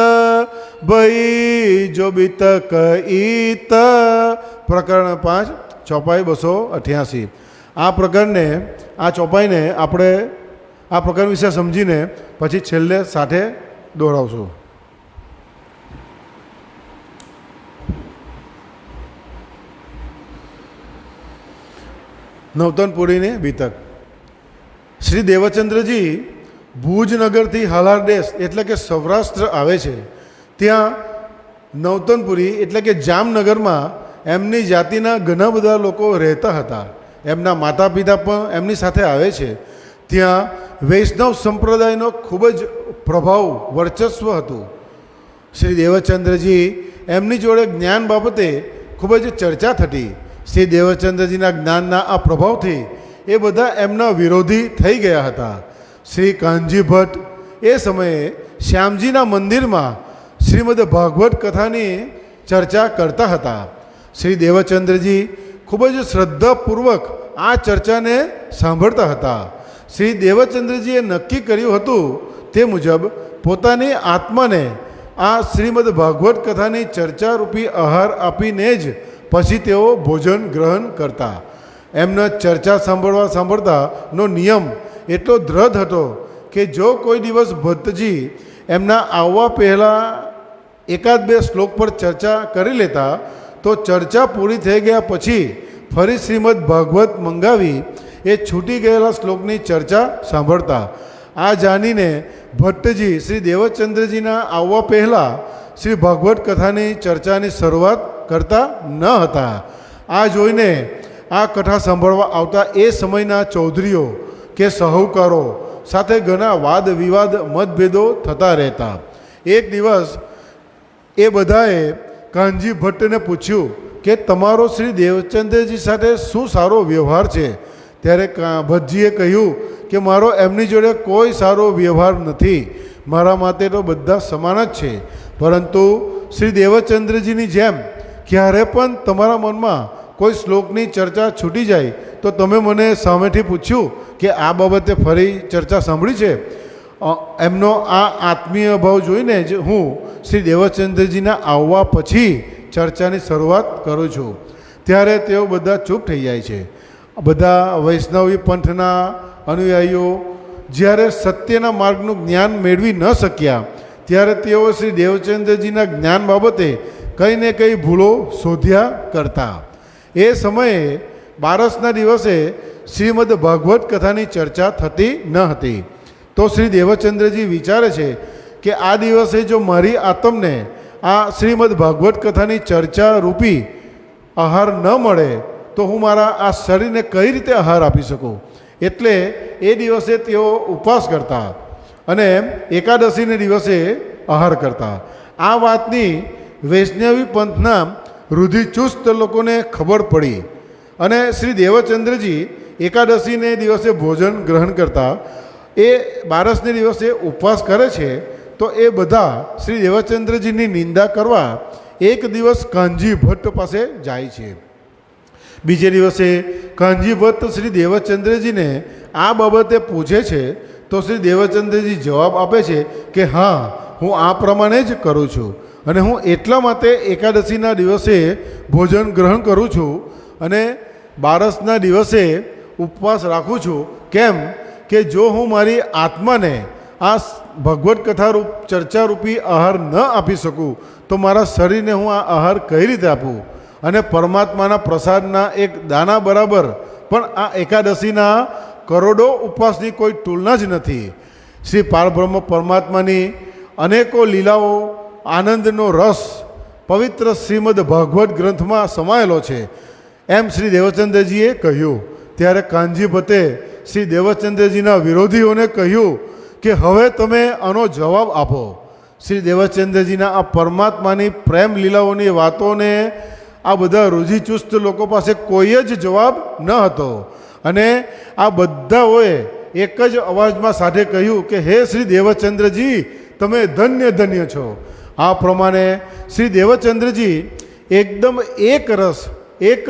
B: भई जो भी तक ईत। प्रकरण 5 ચોપાઈ 288। આ પ્રકરણને આ ચોપાઈને આપણે આ પ્રકરણ વિશે સમજીને પછી છેલ્લે સાથે દોહરાવશું। નવતનપુરીની બીતક। શ્રી દેવચંદ્રજી ભુજનગરથી હાલાર દેશ એટલે કે સૌરાષ્ટ્ર આવે છે। ત્યાં નવતનપુરી એટલે કે જામનગરમાં એમની જાતિના ઘણા બધા લોકો રહેતા હતા। એમના માતા પિતા પણ એમની સાથે આવે છે। ત્યાં વૈષ્ણવ સંપ્રદાયનો ખૂબ જ પ્રભાવ વર્ચસ્વ હતું। શ્રી દેવચંદ્રજી એમની જોડે જ્ઞાન બાબતે ખૂબ જ ચર્ચા થતી। શ્રી દેવચંદ્રજીના જ્ઞાનના આ પ્રભાવથી એ બધા એમના વિરોધી થઈ ગયા હતા। શ્રી કાનજી ભટ્ટ એ સમયે શ્યામજીના મંદિરમાં શ્રીમદ ભાગવત કથાની ચર્ચા કરતા હતા. શ્રી દેવચંદ્રજી ખૂબ જ શ્રદ્ધાપૂર્વક આ ચર્ચાને સાંભળતા હતા. શ્રી દેવચંદ્રજીએ નક્કી કર્યું હતું તે મુજબ પોતાની આત્માને આ શ્રીમદ ભાગવત કથાની ચર્ચારૂપી આહાર આપીને જ પછી તેઓ ભોજન ગ્રહણ કરતા. એમના ચર્ચા સાંભળતાનો નિયમ એટલો દ્રઢ હતો કે જો કોઈ દિવસ ભટ્ટજી એમના આવવા પહેલાં એકાદ બે શ્લોક પર ચર્ચા કરી લેતા તો ચર્ચા પૂરી થઈ ગયા પછી ફરી શ્રીમદ ભાગવત મંગાવી એ છૂટી ગયેલા શ્લોકની ચર્ચા સાંભળતા. આ જાણીને ભટ્ટજી શ્રી દેવચંદ્રજીના આવવા પહેલાં શ્રી ભાગવત કથાની ચર્ચાની શરૂઆત કરતા ન હતા. આ જોઈને આ કથા સાંભળવા આવતા એ સમયના ચૌધરીઓ કે સાહુકારો સાથે ઘણા વાદ વિવાદ મતભેદો થતા રહેતા. એક દિવસ એ બધાએ કાનજી ભટ્ટને પૂછ્યું કે તમારો શ્રી દેવચંદ્રજી સાથે શું સારો વ્યવહાર છે? ત્યારે ભટ્ટજીએ કહ્યું કે મારો એમની જોડે કોઈ સારો વ્યવહાર નથી. મારા માટે તો બધા સમાન જ છે, પરંતુ શ્રી દેવચંદ્રજીની જેમ ક્યારે પણ તમારા મનમાં કોઈ શ્લોકની ચર્ચા છૂટી જાય તો તમે મને સામેથી પૂછ્યું કે આ બાબતે ફરી ચર્ચા સાંભળી છે? એમનો આ આત્મીય ભાવ જોઈને જ હું શ્રી દેવચંદ્રજીના આવવા પછી ચર્ચાની શરૂઆત કરું છું. ત્યારે તેઓ બધા ચૂપ થઈ જાય છે. બધા વૈષ્ણવી પંથના અનુયાયીઓ જ્યારે સત્યના માર્ગનું જ્ઞાન મેળવી ન શક્યા ત્યારે તેઓ શ્રી દેવચંદ્રજીના જ્ઞાન બાબતે કંઈ ને કંઈ ભૂલો શોધ્યા કરતા. એ સમયે બારસના દિવસે શ્રીમદ ભાગવત કથાની ચર્ચા થતી ન હતી. તો શ્રી દેવચંદ્રજી વિચારે છે કે આ દિવસે જો મારી આત્મને આ શ્રીમદ ભાગવત કથાની ચર્ચા રૂપી આહાર ન મળે તો હું મારા આ શરીરને કઈ રીતે આહાર આપી શકું? એટલે એ દિવસે તેઓ ઉપવાસ કરતા અને એકાદશીને દિવસે આહાર કરતા. આ વાતની વૈષ્ણવી પંથના રૂઢિચુસ્ત લોકોને ખબર પડી અને શ્રી દેવચંદ્રજી એકાદશીને દિવસે ભોજન ગ્રહણ કરતા, એ બારસને દિવસે ઉપવાસ કરે છે. તો એ બધા શ્રી દેવચંદ્રજીની નિંદા કરવા એક દિવસ કાનજી ભટ્ટ પાસે જાય છે. બીજે દિવસે કાનજી ભટ્ટ શ્રી દેવચંદ્રજીને આ બાબતે પૂછે છે. તો શ્રી દેવચંદ્રજી જવાબ આપે છે કે હા, હું આ પ્રમાણે જ કરું છું અને હું એટલા માટે એકાદશીના દિવસે ભોજન ગ્રહણ કરું છું અને બારસના દિવસે ઉપવાસ રાખું છું. કેમ કે જો હું મારી આત્માને આ ભગવત કથા ચર્ચારૂપી આહાર ન આપી શકું તો મારા શરીરને હું આ આહાર કઈ રીતે આપું? અને પરમાત્માના પ્રસાદના એક દાના બરાબર પણ આ એકાદશીના કરોડો ઉપવાસની કોઈ તુલના જ નથી. શ્રી પારબ્રહ્મ પરમાત્માની અનેકો લીલાઓ, આનંદનો રસ પવિત્ર શ્રીમદ ભાગવત ગ્રંથમાં સમાયેલો છે એમ શ્રી દેવચંદ્રજીએ કહ્યું. ત્યારે કાનજી ભટ્ટે શ્રી દેવચંદ્રજીના વિરોધીઓને કહ્યું કે હવે તમે આનો જવાબ આપો. શ્રી દેવચંદ્રજીના આ પરમાત્માની પ્રેમ લીલાઓની વાતોને આ બધા રૂઢિચુસ્ત લોકો પાસે કોઈ જ જવાબ ન હતો અને આ બધાઓએ એક જ અવાજમાં સાથે કહ્યું કે હે શ્રી દેવચંદ્રજી, તમે ધન્ય ધન્ય છો. આ પ્રમાણે શ્રી દેવચંદ્રજી એકદમ એક રસ, એક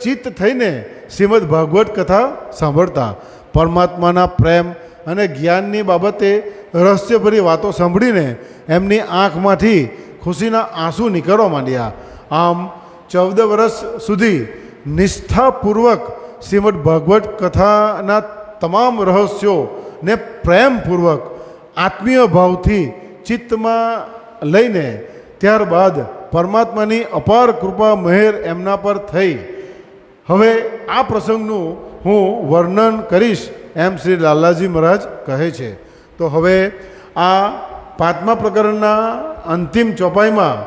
B: ચિત્ત થઈને શ્રીમદ ભાગવત કથા સાંભળતા. પરમાત્માના પ્રેમ અને જ્ઞાનની બાબતે રહસ્યભરી વાતો સાંભળીને એમની આંખમાંથી ખુશીના આંસુ નીકળવા માંડ્યા. આમ 14 વર્ષ સુધી નિષ્ઠાપૂર્વક શ્રીમદ ભાગવત કથાના તમામ રહસ્યોને પ્રેમપૂર્વક આત્મીય ભાવથી ચિત્તમાં લઈને ત્યારબાદ પરમાત્માની અપાર કૃપા મહેર એમના પર થઈ. હવે આ પ્રસંગનું હું વર્ણન કરીશ એમ શ્રી લાલાજી મહારાજ કહે છે. તો હવે આ 5મા પ્રકરણના અંતિમ ચોપાઈમાં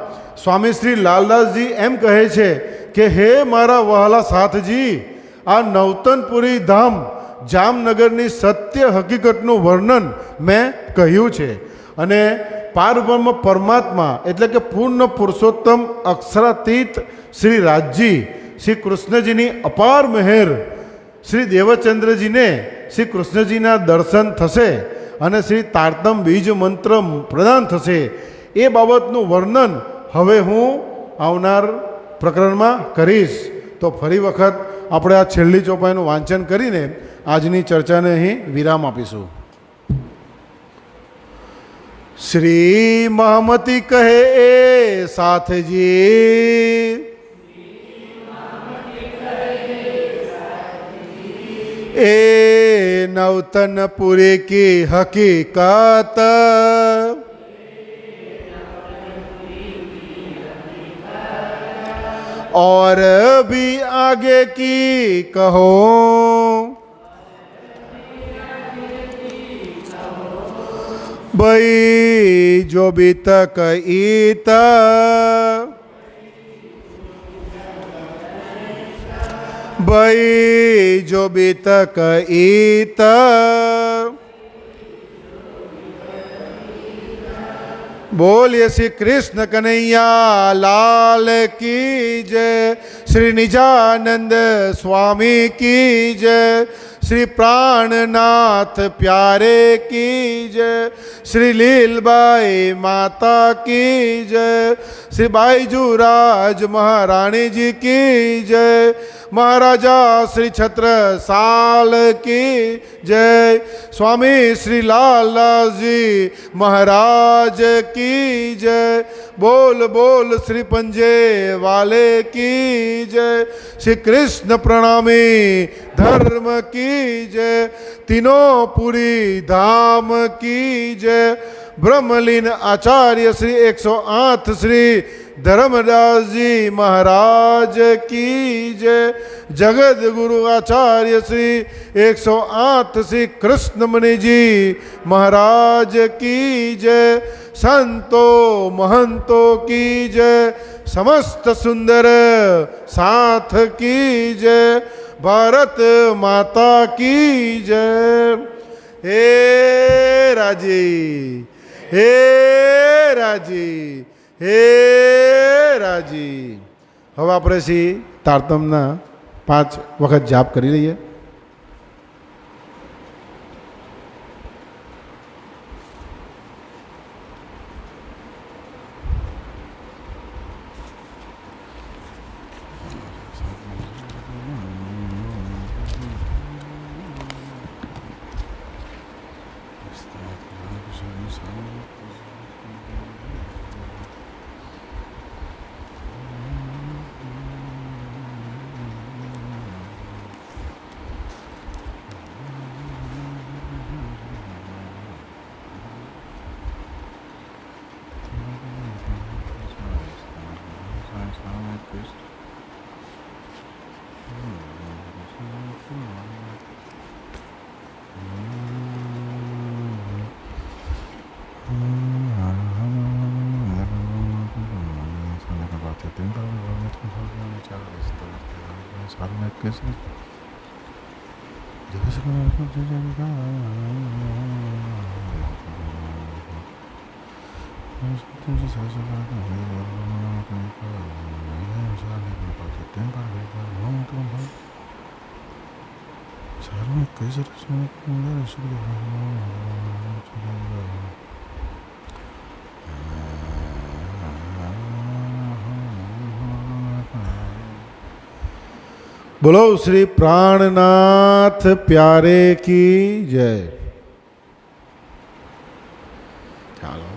B: સ્વામી શ્રી લાલદાસજી એમ કહે છે કે હે મારા વહાલા સાથજી, આ નવતનપુરી ધામ જામનગરની સત્ય હકીકતનું વર્ણન મેં કહ્યું છે અને પારબ્રહ્મ પરમાત્મા એટલે કે પૂર્ણ પુરુષોત્તમ અક્ષરાતીત શ્રી રાજજી શ્રી કૃષ્ણજીની અપાર મહેર શ્રી દેવચંદ્રજીને શ્રી કૃષ્ણજીના દર્શન થશે અને શ્રી તારતમ બીજ મંત્ર પ્રદાન થશે એ બાબતનું વર્ણન હવે હું આવનાર પ્રકરણમાં કરીશ. તો ફરી વખત આપણે આ છેલ્લી ચોપાઈનું વાંચન કરીને આજની ચર્ચાને અહીં વિરામ આપીશું. શ્રી મહામતી કહે એ સાથજી, એ नवतनपुरी की हकीकत और भी आगे की कहो, भाई जो भी तक ईता भाई जो भी तक ईता बोलिए श्री कृष्ण कन्हैया लाल की जय, श्री निजानंद स्वामी की जय, श्री प्राणनाथ प्यारे की जय, श्री लीलबाई माता की जय, श्री बाईजूराज महारानी जी की जय, महाराजा श्री छत्रसाल की जय, स्वामी श्री लाला जी महाराज की जय, बोल बोल श्री पंजे वाले की जय, श्री कृष्ण प्रणामी धर्म की जय, तीनों पुरी धाम की जय, ब्रह्मलीन आचार्य श्री 108 श्री धर्मदास जी महाराज की जय, जगत गुरु आचार्य श्री 108 श्री कृष्णमणि जी महाराज की जय, संतो महंतो की जय, समस्त सुंदर साथ की जय, भारत माता की जय. हे राजी, हे राजी, हे राजी. હવે આપણે શ્રી તારતમના 5 વખત જાપ કરી લઈએ. बोलो श्री प्राणनाथ प्यारे की जय. ચાલો